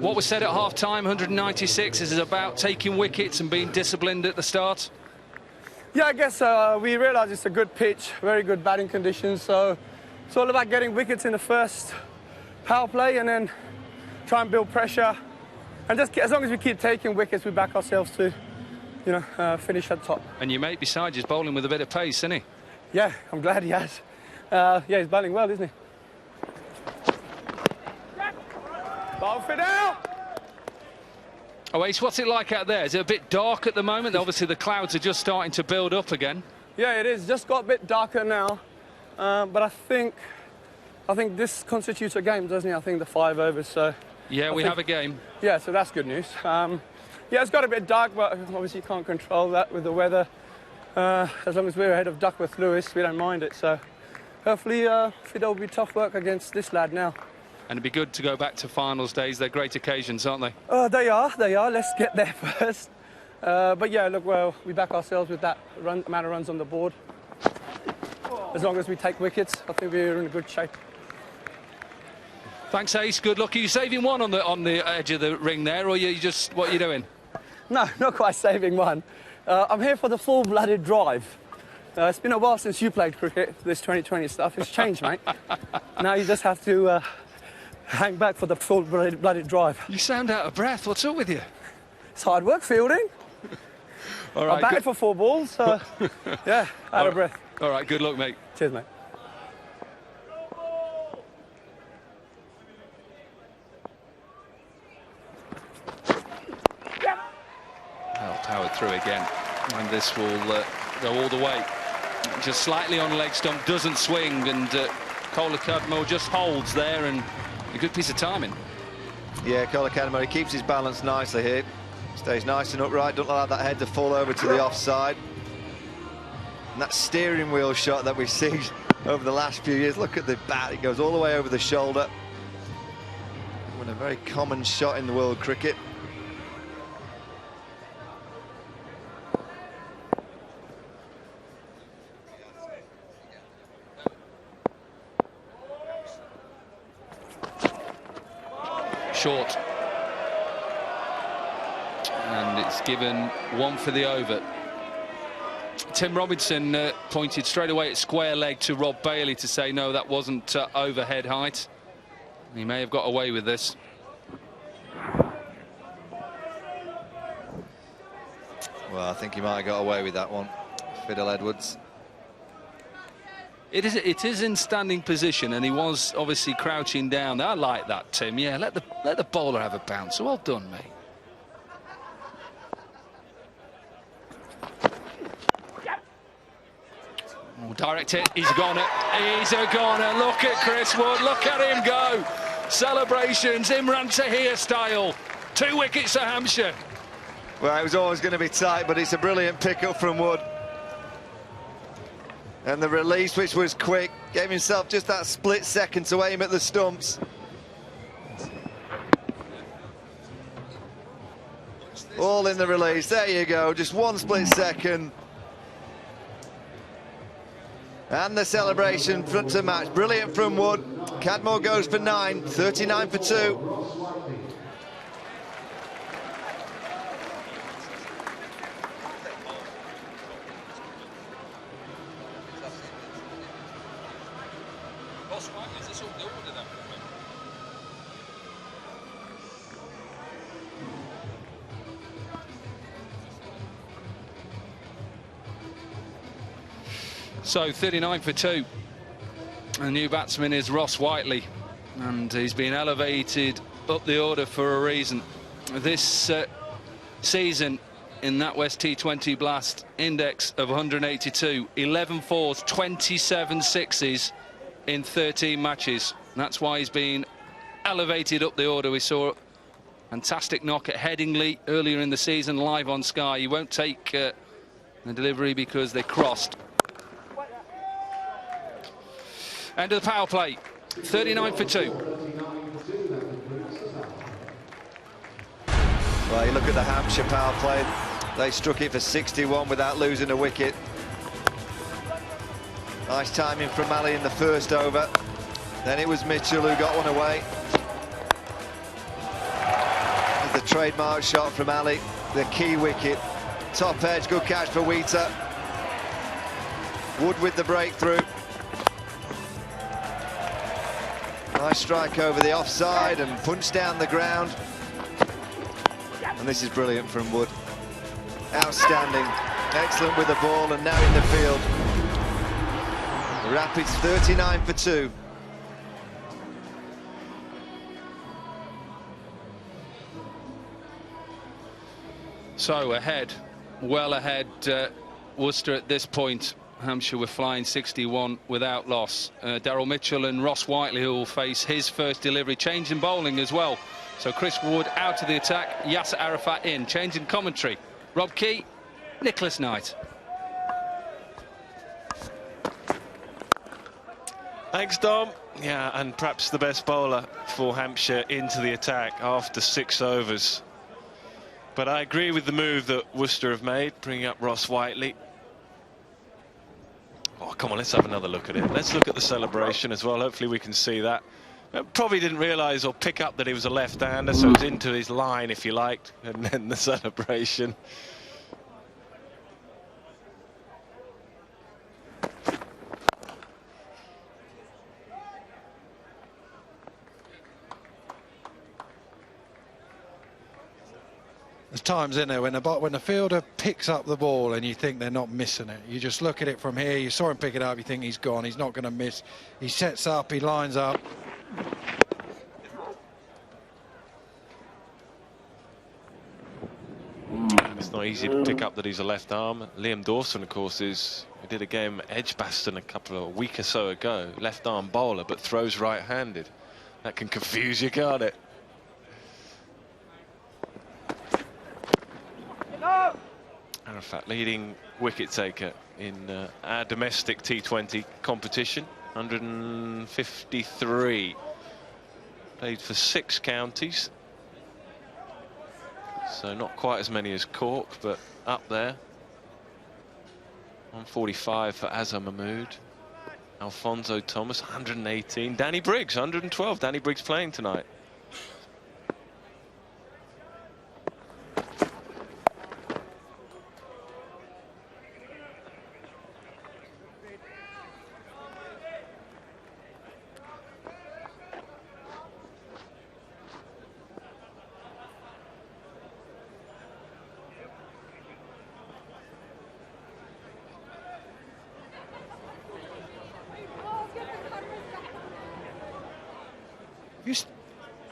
What was said at half-time, 196, is it about taking wickets and being disciplined at the start? Yeah, I guess we realise it's a good pitch, very good batting conditions, so it's all about getting wickets in the first power play and then try and build pressure. And just as long as we keep taking wickets, we back ourselves to, you know, finish at the top. And your mate beside you is bowling with a bit of pace, isn't he? Yeah, I'm glad he has. Yeah, he's bowling well, isn't he? Bowl for now. Oh, Ace, what's it like out there? Is it a bit dark at the moment? Obviously, the clouds are just starting to build up again. Yeah, it is. Just got a bit darker now. But I think this constitutes a game, doesn't it? I think the 5 overs. So yeah, we have a game. Yeah, so that's good news. Yeah, it's got a bit dark, but obviously you can't control that with the weather. As long as we're ahead of Duckworth Lewis, we don't mind it. So hopefully, it'll be tough work against this lad now. And it'd be good to go back to finals days. They're great occasions, aren't they? They are. Let's get there first. But yeah, look, well, we back ourselves with that amount of runs on the board. As long as we take wickets, I think we're in good shape. Thanks, Ace. Good luck. Are you saving one on the edge of the ring there, or are you just, what are you doing? No, not quite saving one. I'm here for the full-blooded drive. It's been a while since you played cricket, this 2020 stuff. It's changed, mate. Now you just have to hang back for the full-blooded drive. You sound out of breath. What's up with you? It's hard work fielding. All right, I batted for 4 balls, so yeah, out of breath. All right, good luck, mate. Cheers, mate. Well, powered through again, and this will go all the way. Just slightly on leg stump, doesn't swing, and Kola Kadmo just holds there, and a good piece of timing. Yeah, Kola Kadmo, he keeps his balance nicely here. Stays nice and upright, don't allow that head to fall over to the offside. And that steering wheel shot that we've seen over the last few years, look at the bat, it goes all the way over the shoulder. A very common shot in the world cricket. Short. And it's given 1 for the over. Tim Robinson pointed straight away at square leg to Rob Bailey to say no, that wasn't overhead height. He may have got away with this. Well, I think he might have got away with that one, Fiddle Edwards. It is in standing position, and he was obviously crouching down. I like that, Tim. Yeah, let the bowler have a bounce. Well done, mate. Oh, direct hit. He's a goner. He's a goner. Look at Chris Wood. Look at him go. Celebrations, Imran Tahir style. 2 wickets to Hampshire. Well, it was always going to be tight, but it's a brilliant pick-up from Wood. And the release, which was quick, gave himself just that split second to aim at the stumps. All in the release. There you go. Just 1 split second. And the celebration front to match. Brilliant from Wood. Cadmore goes for 9, 39 for 2. So 39 for 2. The new batsman is Ross Whiteley, and he's been elevated up the order for a reason. This season in that West T20 Blast index of 182, 11 fours, 27 sixes in 13 matches. That's why he's been elevated up the order. We saw a fantastic knock at Headingley earlier in the season live on Sky. He won't take the delivery because they crossed. End of the power play, 39 for 2. Well, you look at the Hampshire power play. They struck it for 61 without losing a wicket. Nice timing from Ali in the first over. Then it was Mitchell who got one away. The trademark shot from Ali, the key wicket. Top edge, good catch for Wheater. Wood with the breakthrough. Nice strike over the offside and punch down the ground. And this is brilliant from Wood. Outstanding. Excellent with the ball and now in the field. The Rapids 39 for 2. So ahead, well ahead, Worcester at this point. Hampshire were flying 61 without loss. Daryl Mitchell and Ross Whiteley who will face his first delivery. Change in bowling as well. So Chris Wood out of the attack, Yasser Arafat in. Change in commentary. Rob Key, Nicholas Knight. Thanks, Dom. Yeah, and perhaps the best bowler for Hampshire into the attack after 6 overs. But I agree with the move that Worcester have made, bringing up Ross Whiteley. Oh, come on, let's have another look at it. Let's look at the celebration as well. Hopefully we can see that. Probably didn't realise or pick up that he was a left-hander, so it was into his line, if you liked, and then the celebration. There's times in there when the fielder picks up the ball and you think they're not missing it. You just look at it from here, you saw him pick it up, you think he's gone, he's not going to miss. He sets up, he lines up. It's not easy to pick up that he's a left arm. Liam Dawson, of course, we did a game at Edgbaston a week or so ago. Left arm bowler, but throws right-handed. That can confuse you, can't it? Arafat leading wicket taker in our domestic T20 competition, 153. Played for 6 counties, so not quite as many as Cork, but up there. 145 for Azhar Mahmood. Alfonso Thomas, 118. Danny Briggs, 112. Danny Briggs playing tonight.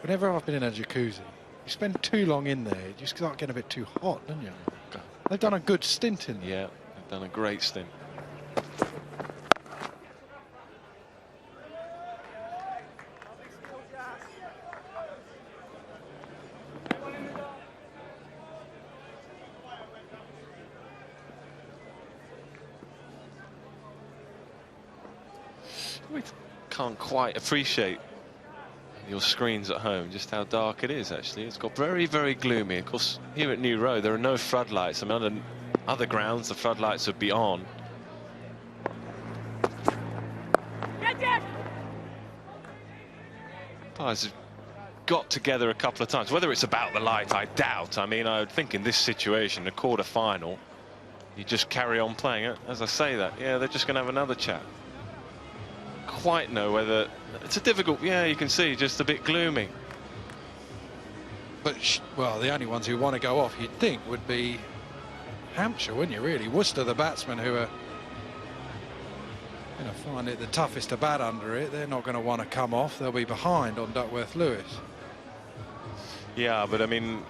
Whenever I've been in a jacuzzi, you spend too long in there, you start getting a bit too hot, don't you? They've done a good stint in there. Yeah, they've done a great stint. We can't quite appreciate your screens at home just how dark it is. Actually, it's got very, very gloomy. Of course, here at New Road there are no floodlights. I mean, on other grounds the floodlights would be on. umpires have got together a couple of times. Whether it's about the light, I doubt. I mean, I would think in this situation, a quarter-final, you just carry on playing it. As I say that, yeah, they're just going to have another chat. Quite know whether it's a difficult. Yeah, you can see just a bit gloomy. But well, the only ones who want to go off, you'd think, would be Hampshire, wouldn't you? Really, Worcester, the batsmen who are going to find it the toughest to bat under it. They're not going to want to come off. They'll be behind on Duckworth-Lewis. Yeah, but I mean,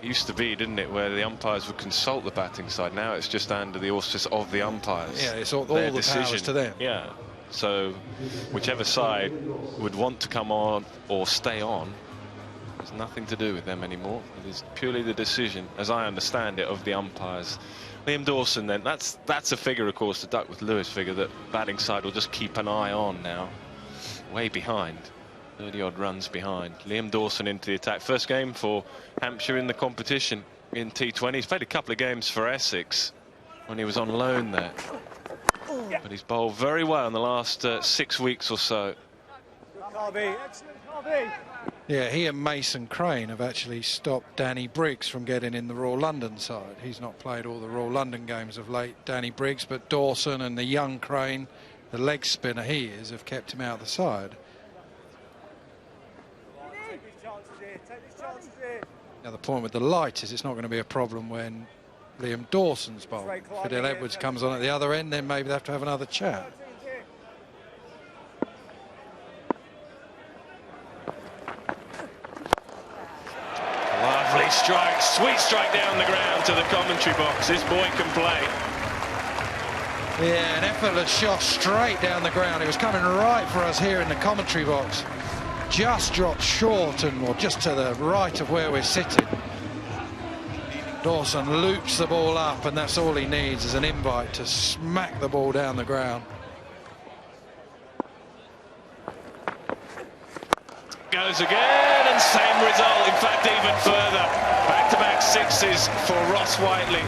it used to be, didn't it, where the umpires would consult the batting side. Now it's just under the auspice of the umpires. Yeah, it's all the powers to them. Yeah, so whichever side would want to come on or stay on, there's nothing to do with them anymore. It is purely the decision, as I understand it, of the umpires. Liam Dawson, then, that's a figure, of course, the Duckworth-Lewis figure, that batting side will just keep an eye on now. Way behind, 30-odd runs behind. Liam Dawson into the attack. First game for Hampshire in the competition in T20. He's played a couple of games for Essex when he was on loan there. But he's bowled very well in the last 6 weeks or so. Yeah, he and Mason Crane have actually stopped Danny Briggs from getting in the Royal London side. He's not played all the Royal London games of late, Danny Briggs, but Dawson and the young Crane, the leg spinner he is, have kept him out of the side. Now the point with the light is it's not going to be a problem when Liam Dawson's bowled. Fidel Edwards comes on at the other end, then maybe they have to have another chat. Lovely strike, sweet strike down the ground to the commentary box. This boy can play. Yeah, an effortless shot straight down the ground. It was coming right for us here in the commentary box. Just dropped short and just to the right of where we're sitting. Dawson loops the ball up, and that's all he needs is an invite to smack the ball down the ground. Goes again, and same result. In fact, even further. Back-to-back sixes for Ross Whiteley.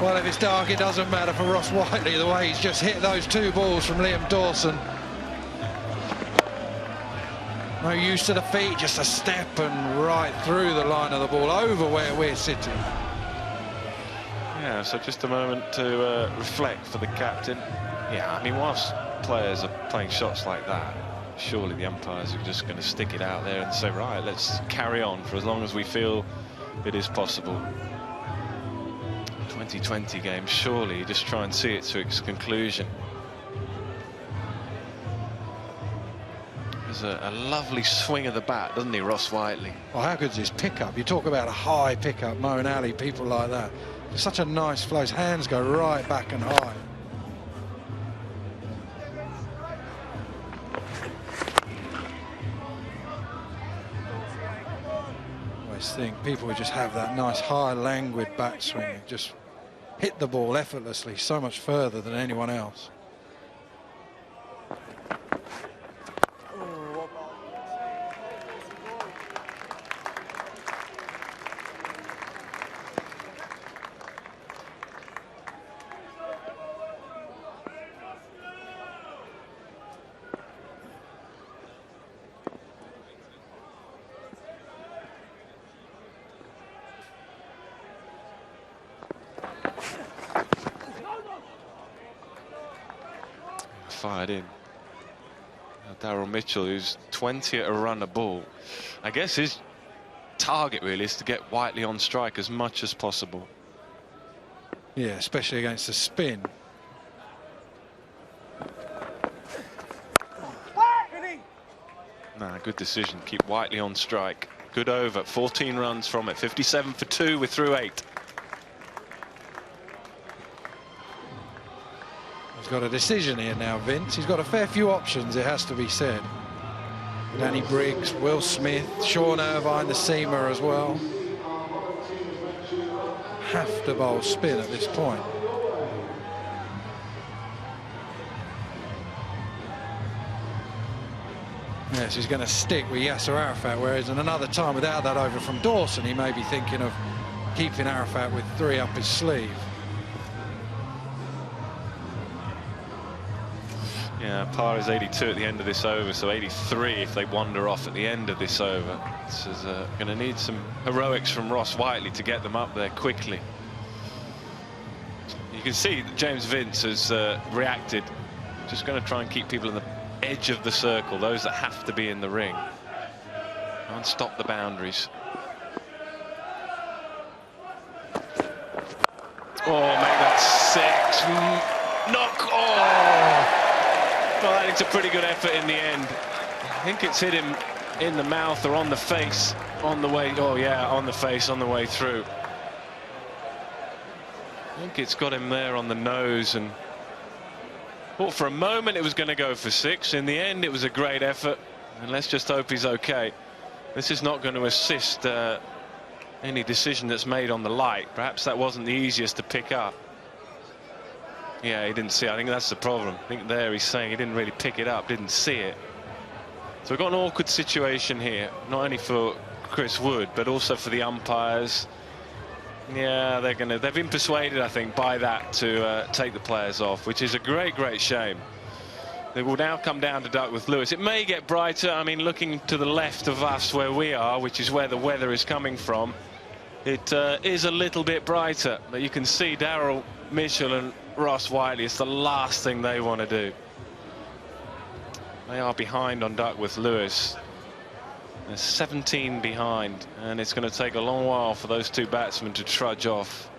Well, if it's dark, it doesn't matter for Ross Whiteley, the way he's just hit those two balls from Liam Dawson. No use to the feet, just a step and right through the line of the ball, over where we're sitting. Yeah, so just a moment to reflect for the captain. Yeah, I mean, whilst players are playing shots like that, surely the umpires are just going to stick it out there and say, right, let's carry on for as long as we feel it is possible. 2020 game, surely just try and see it to its conclusion. There's a lovely swing of the bat, doesn't he, Ross Whiteley? Well, how good is his pickup? You talk about a high pickup, Moeen Ali, people like that. It's such a nice flow. His hands go right back and high. I always think people who just have that nice high languid backswing, just hit the ball effortlessly, so much further than anyone else. Fired in. Daryl Mitchell, who's 20 at a run a ball. I guess his target really is to get Whiteley on strike as much as possible. Yeah, especially against the spin. Nah, good decision. Keep Whiteley on strike. Good over. 14 runs from it. 57 for 2. We're through 8. He's got a decision here now, Vince. He's got a fair few options, it has to be said. Danny Briggs, Will Smith, Sean Irvine, the seamer as well. Have to bowl spin at this point. Yes, he's going to stick with Yasser Arafat, whereas in another time without that over from Dawson, he may be thinking of keeping Arafat with 3 up his sleeve. Yeah, par is 82 at the end of this over, so 83 if they wander off at the end of this over. This is going to need some heroics from Ross Whiteley to get them up there quickly. You can see that James Vince has reacted, just going to try and keep people on the edge of the circle, those that have to be in the ring, and stop the boundaries. Oh, make that 6. Knock. Oh! Well, I think it's a pretty good effort in the end. I think it's hit him in the mouth or on the face on the way. Oh, yeah, on the face on the way through. I think it's got him there on the nose, and thought for a moment it was going to go for 6. In the end, it was a great effort, and let's just hope he's okay. This is not going to assist any decision that's made on the light. Perhaps that wasn't the easiest to pick up. Yeah, he didn't see it. I think that's the problem. I think there he's saying he didn't really pick it up, didn't see it. So we've got an awkward situation here, not only for Chris Wood, but also for the umpires. Yeah, they've been persuaded, I think, by that to take the players off, which is a great shame. They will now come down to Duckworth Lewis. It may get brighter. I mean, looking to the left of us where we are, which is where the weather is coming from, it is a little bit brighter. But you can see Daryl Mitchell and Ross Whiteley, it's the last thing they want to do. They are behind on Duckworth Lewis. They're 17 behind, and it's going to take a long while for those two batsmen to trudge off.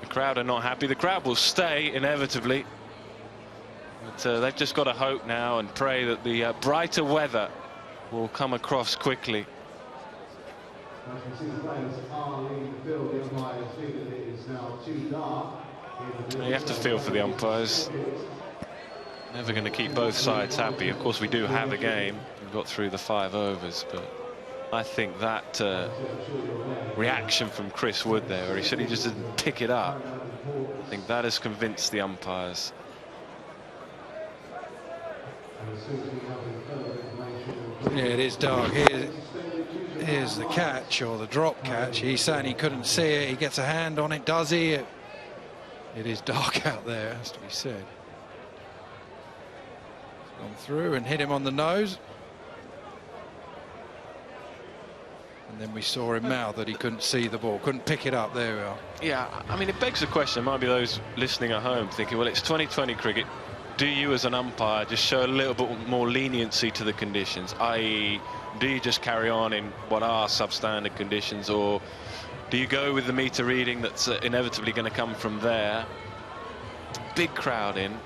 The crowd are not happy. The crowd will stay inevitably, but they've just got to hope now and pray that the brighter weather will come across quickly. You have to feel for the umpires. Never going to keep both sides happy. Of course, we do have a game. We've got through the 5 overs, but I think that reaction from Chris Wood there, where he said he just didn't pick it up, I think that has convinced the umpires. Yeah, it is dark. Here's the catch, or the drop catch. He's saying he couldn't see it. He gets a hand on it, does he? It is dark out there, it has to be said. It's gone through and hit him on the nose. And then we saw him mouth that he couldn't see the ball, couldn't pick it up. There we are. Yeah, I mean, it begs the question. There might be those listening at home thinking, well, it's 2020 cricket. Do you, as an umpire, just show a little bit more leniency to the conditions? I.e., do you just carry on in what are substandard conditions, or do you go with the meter reading that's inevitably going to come from there? Big crowd in.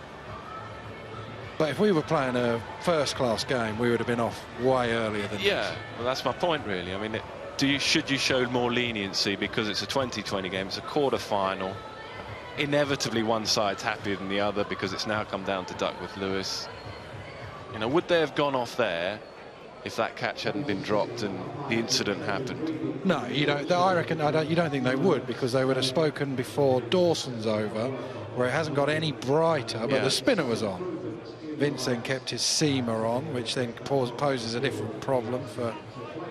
But if we were playing a first-class game, we would have been off way earlier than Yeah, this. well, that's my point, really. I mean, should you show more leniency because it's a 2020 game, it's a quarter-final. Inevitably, one side's happier than the other because it's now come down to Duckworth Lewis. You know, would they have gone off there if that catch hadn't been dropped and the incident happened? No, you don't. I reckon you don't think they would, because they would have spoken before Dawson's over, where it hasn't got any brighter, but the spinner was on. Vince then kept his seamer on, which then poses a different problem for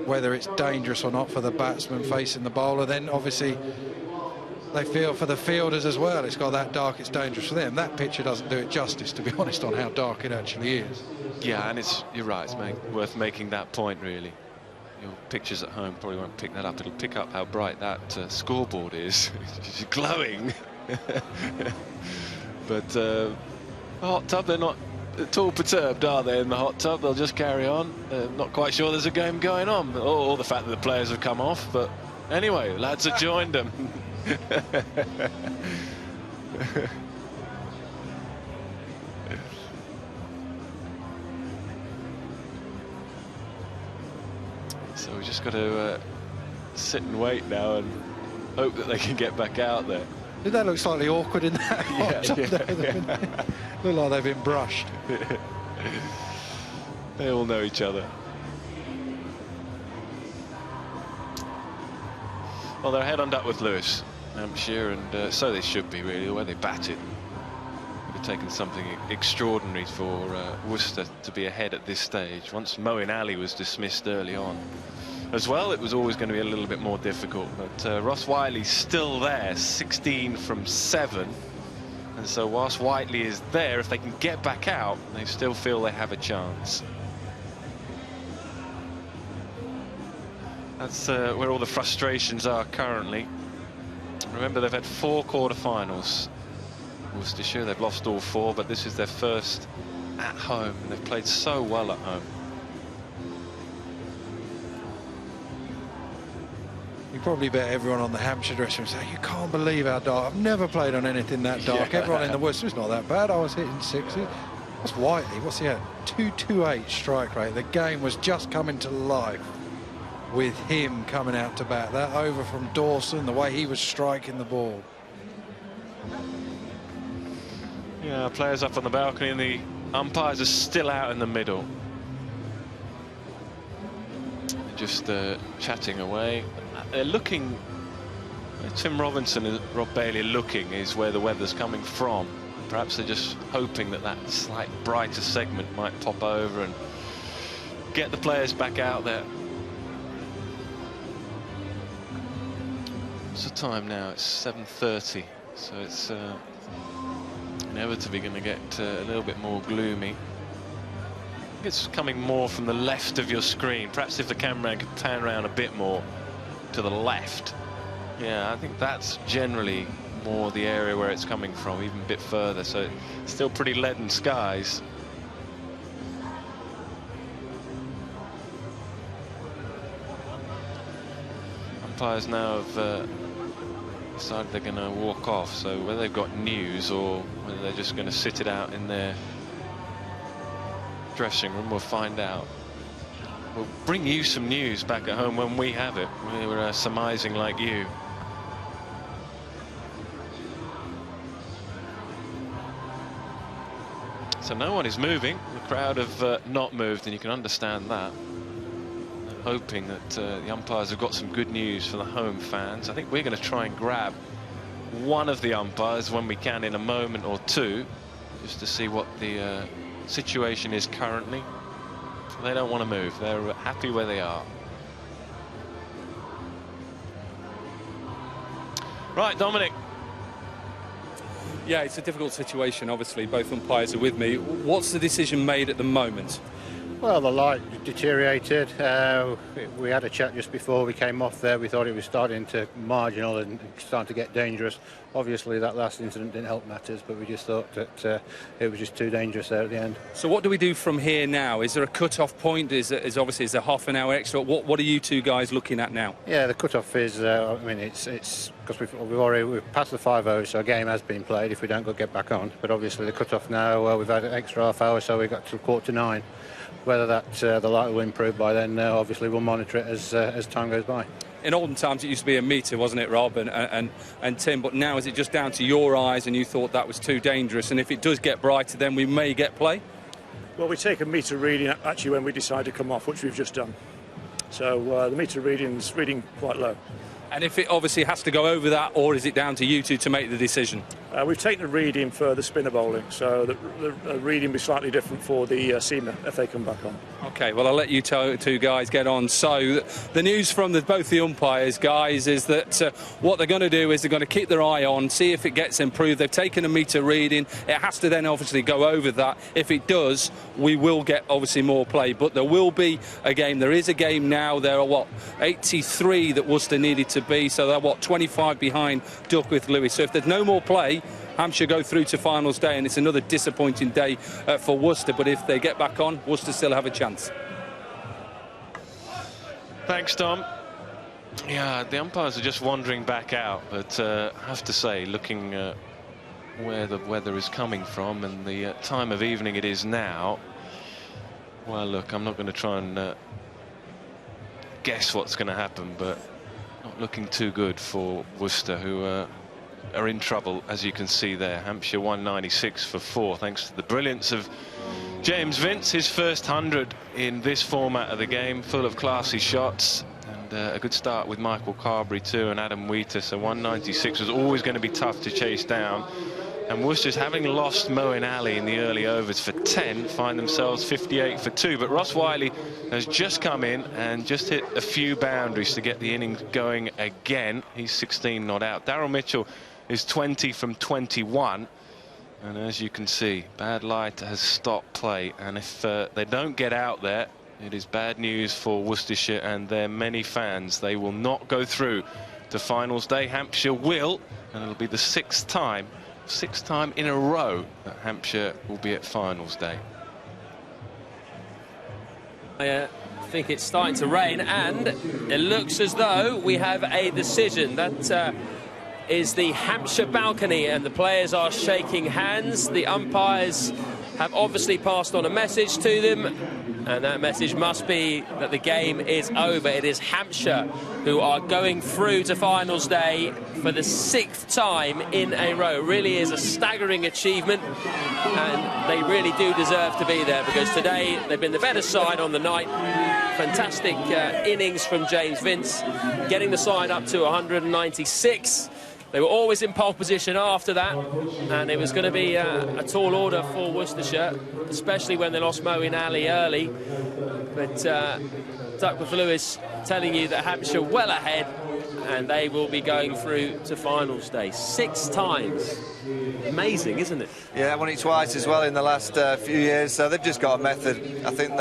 whether it's dangerous or not for the batsman facing the bowler. Then obviously they feel for the fielders as well. It's got that dark, it's dangerous for them. That picture doesn't do it justice, to be honest, on how dark it actually is. Yeah, and you're right, it's worth making that point, really. Your pictures at home probably won't pick that up. It'll pick up how bright that scoreboard is. It's glowing. But the hot tub, they're not at all perturbed, are they, in the hot tub? They'll just carry on. Not quite sure there's a game going on, or the fact that the players have come off. But anyway, lads have joined them. So we've just got to sit and wait now and hope that they can get back out there. Did that look slightly awkward in that? Look like they've been brushed. They all know each other. Well, they're ahead on Duckworth Lewis, Hampshire, and so they should be, really, the way they batted. Would have taken something extraordinary for Worcester to be ahead at this stage. Once Moeen Ali was dismissed early on as well, it was always going to be a little bit more difficult. But Ross Whiteley's still there, 16 from 7. And so whilst Whiteley is there, if they can get back out, they still feel they have a chance. That's where all the frustrations are currently. Remember, they've had 4 quarterfinals. Worcestershire, they've lost all 4, but this is their first at home, and they've played so well at home. You probably bet everyone on the Hampshire dressing room say, you can't believe how dark. I've never played on anything that dark. Yeah. Everyone in the Worcester, it's not that bad. I was hitting 60s. What's Whiteley? What's he at? 228 strike rate. The game was just coming to life with him coming out to bat. That over from Dawson, the way he was striking the ball. Yeah, players up on the balcony, and the umpires are still out in the middle. Just chatting away. They're looking. Tim Robinson and Rob Bailey looking is where the weather's coming from. Perhaps they're just hoping that that slight brighter segment might pop over and get the players back out there. What's the time now? It's 7:30, so it's inevitably going to get a little bit more gloomy. It's coming more from the left of your screen. Perhaps if the cameraman could pan around a bit more to the left. Yeah, I think that's generally more the area where it's coming from, even a bit further. So it's still pretty leaden skies. Umpires now have decided they're going to walk off. So whether they've got news or whether they're just going to sit it out in their dressing room, we'll find out. We'll bring you some news back at home when we have it. We're surmising like you. So no one is moving. The crowd have not moved, and you can understand that. Hoping that the umpires have got some good news for the home fans. I think we're going to try and grab one of the umpires when we can in a moment or two, just to see what the situation is currently. They don't want to move. They're happy where they are. Right, Dominic. Yeah, it's a difficult situation. Obviously, both umpires are with me. What's the decision made at the moment? Well, the light deteriorated. We had a chat just before we came off there. We thought it was starting to marginal and starting to get dangerous. Obviously, that last incident didn't help matters, but we just thought that it was just too dangerous there at the end. So what do we do from here now? Is there a cut-off point? Is there half an hour extra? What are you two guys looking at now? Yeah, the cut-off is, I mean, it's because we've passed the 5 hours, so a game has been played if we don't get back on. But obviously, the cut-off now, we've had an extra half hour, so we've got to 8:45. Whether that the light will improve by then, obviously we'll monitor it as time goes by. In olden times it used to be a metre, wasn't it, Rob and Tim, but now is it just down to your eyes and you thought that was too dangerous, and if it does get brighter then we may get play? Well, we take a metre reading actually when we decide to come off, which we've just done. So the metre reading's reading quite low. And if it obviously has to go over that, or is it down to you two to make the decision? We've taken the reading for the spinner bowling, so the reading will be slightly different for the seamer if they come back on. OK, well, I'll let you two guys get on. So the news from both the umpires, guys, is that what they're going to do is they're going to keep their eye on, see if it gets improved. They've taken a metre reading. It has to then obviously go over that. If it does, we will get obviously more play. But there will be a game. There is a game now. There are, 83 that Worcester needed to be. So they're, 25 behind Duckworth Lewis. So if there's no more play, Hampshire go through to finals day, and it's another disappointing day for Worcester. But if they get back on, Worcester still have a chance. Thanks, Tom. Yeah, the umpires are just wandering back out, but I have to say, looking where the weather is coming from and the time of evening it is now, well, look, I'm not going to try and guess what's going to happen, but not looking too good for Worcester, who are in trouble, as you can see there. Hampshire 196 for 4, thanks to the brilliance of James Vince, his first 100 in this format of the game, full of classy shots, and a good start with Michael Carberry too, and Adam Wheater. So 196 was always going to be tough to chase down, and Worcester's, having lost Moeen Ali in the early overs for 10, find themselves 58 for 2. But Ross Whiteley has just come in and just hit a few boundaries to get the innings going again. He's 16 not out. Daryl Mitchell is 20 from 21. And as you can see, bad light has stopped play, and if they don't get out there, it is bad news for Worcestershire and their many fans. They will not go through to finals day. Hampshire will, and it'll be the sixth time in a row that Hampshire will be at finals day. I think it's starting to rain, and it looks as though we have a decision. That is the Hampshire balcony, and the players are shaking hands. The umpires have obviously passed on a message to them, and that message must be that the game is over. It is Hampshire who are going through to finals day for the sixth time in a row. It really is a staggering achievement, and they really do deserve to be there, because today they've been the better side on the night. Fantastic innings from James Vince, getting the side up to 196. They were always in pole position after that, and it was going to be a tall order for Worcestershire, especially when they lost Moeen Ali early. But Duckworth-Lewis telling you that Hampshire well ahead, and they will be going through to finals day 6 times. Amazing, isn't it? Yeah, won it twice as well in the last few years, so they've just got a method. I think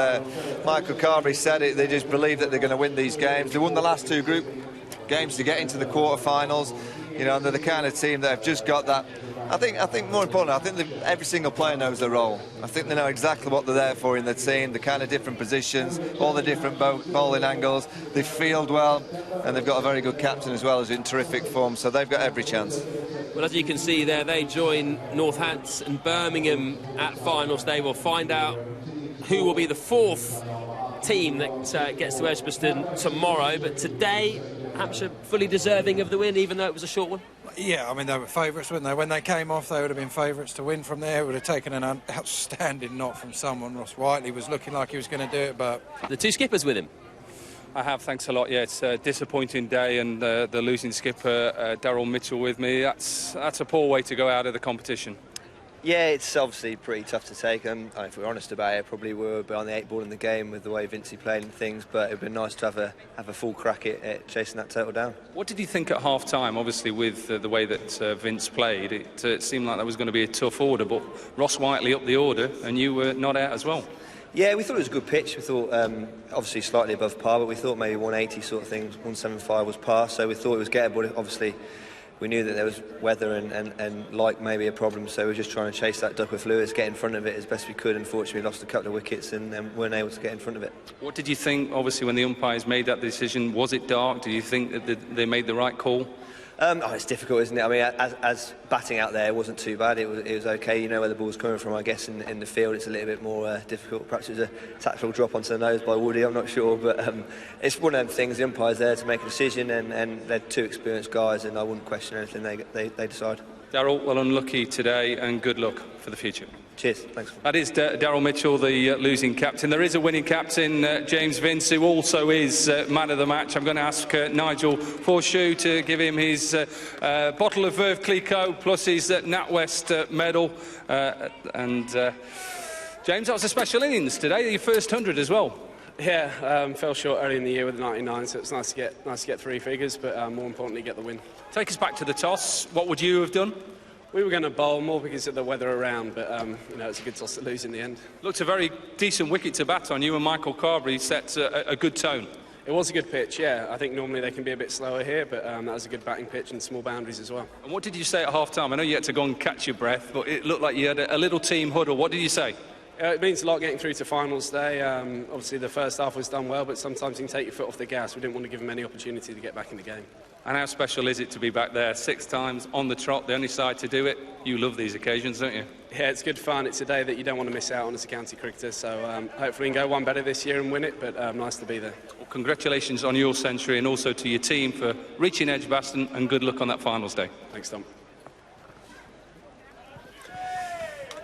Michael Carberry said it, they just believe that they're going to win these games. They won the last 2 group games to get into the quarterfinals. You know, they're the kind of team that have just got that. I think more importantly, I think every single player knows their role. I think they know exactly what they're there for in the team, the kind of different positions, all the different bowling angles. They field well, and they've got a very good captain as well, who's in terrific form, so they've got every chance. Well, as you can see there, they join Northants and Birmingham at finals day. We'll find out who will be the 4th team that gets to Edgbaston tomorrow, but today Hampshire fully deserving of the win, even though it was a short one. Yeah, I mean, they were favourites, weren't they? When they came off, they would have been favourites to win from there. It would have taken an outstanding knock from someone. Ross Whiteley was looking like he was going to do it, but... The 2 skippers with him. I have, thanks a lot. Yeah, it's a disappointing day, and the losing skipper, Daryl Mitchell, with me. That's a poor way to go out of the competition. Yeah, it's obviously pretty tough to take, and if we're honest about it, probably we were behind the 8 ball in the game with the way Vincey played and things, but it'd been nice to have a full crack at chasing that total down. What did you think at half-time? Obviously, with the way that Vince played, it seemed like that was going to be a tough order, but Ross Whiteley up the order, and you were not out as well. Yeah, we thought it was a good pitch. We thought, obviously, slightly above par, but we thought maybe 180 sort of things, 175 was par, so we thought it was gettable. Obviously, we knew that there was weather and light maybe a problem, so we were just trying to chase that Duckworth-Lewis, get in front of it as best we could. Unfortunately, we lost a couple of wickets and weren't able to get in front of it. What did you think, obviously, when the umpires made that decision? Was it dark? Do you think that they made the right call? It's difficult, isn't it? I mean, as batting out there, it wasn't too bad. It was okay. You know where the ball's coming from, I guess. In the field, it's a little bit more difficult. Perhaps it was a tactical drop onto the nose by Woody. I'm not sure, but it's one of them things. The umpire's there to make a decision, and they're 2 experienced guys, and I wouldn't question anything they decide. Daryl, well, unlucky today, and good luck for the future. Cheers, thanks. That is Daryl Mitchell, the losing captain. There is a winning captain, James Vince, who also is man of the match. I'm going to ask Nigel Forshaw to give him his bottle of Veuve Clicquot plus his NatWest medal. James, that was a special innings today, your first 100 as well. Yeah, fell short early in the year with 99, so it's nice to get 3 figures, but more importantly, get the win. Take us back to the toss. What would you have done? We were going to bowl more because of the weather around, but it's a good toss to lose in the end. Looked a very decent wicket to bat on. You and Michael Carberry set a good tone. It was a good pitch, yeah. I think normally they can be a bit slower here, but that was a good batting pitch and small boundaries as well. And what did you say at half-time? I know you had to go and catch your breath, but it looked like you had a little team huddle. What did you say? It means a lot getting through to finals day. Obviously, the first half was done well, but sometimes you can take your foot off the gas. We didn't want to give them any opportunity to get back in the game. And how special is it to be back there 6 times on the trot, the only side to do it? You love these occasions, don't you? Yeah, it's good fun. It's a day that you don't want to miss out on as a county cricketer, so hopefully we can go one better this year and win it, but nice to be there. Well, congratulations on your century, and also to your team for reaching Edgbaston, and good luck on that finals day. Thanks, Tom.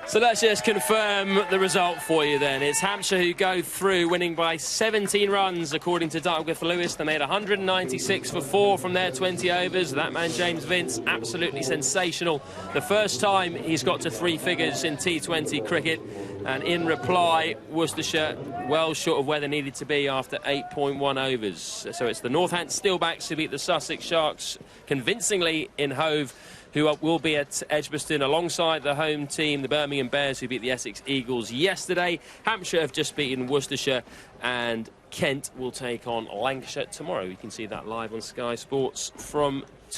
So let's just confirm the result for you then. It's Hampshire who go through, winning by 17 runs, according to Duckworth-Lewis. They made 196 for 4 from their 20 overs. That man, James Vince, absolutely sensational. The first time he's got to 3 figures in T20 cricket. And in reply, Worcestershire well short of where they needed to be after 8.1 overs. So it's the Northants Steelbacks who beat the Sussex Sharks convincingly in Hove who will be at Edgbaston alongside the home team, the Birmingham Bears, who beat the Essex Eagles yesterday. Hampshire have just beaten Worcestershire, and Kent will take on Lancashire tomorrow. You can see that live on Sky Sports from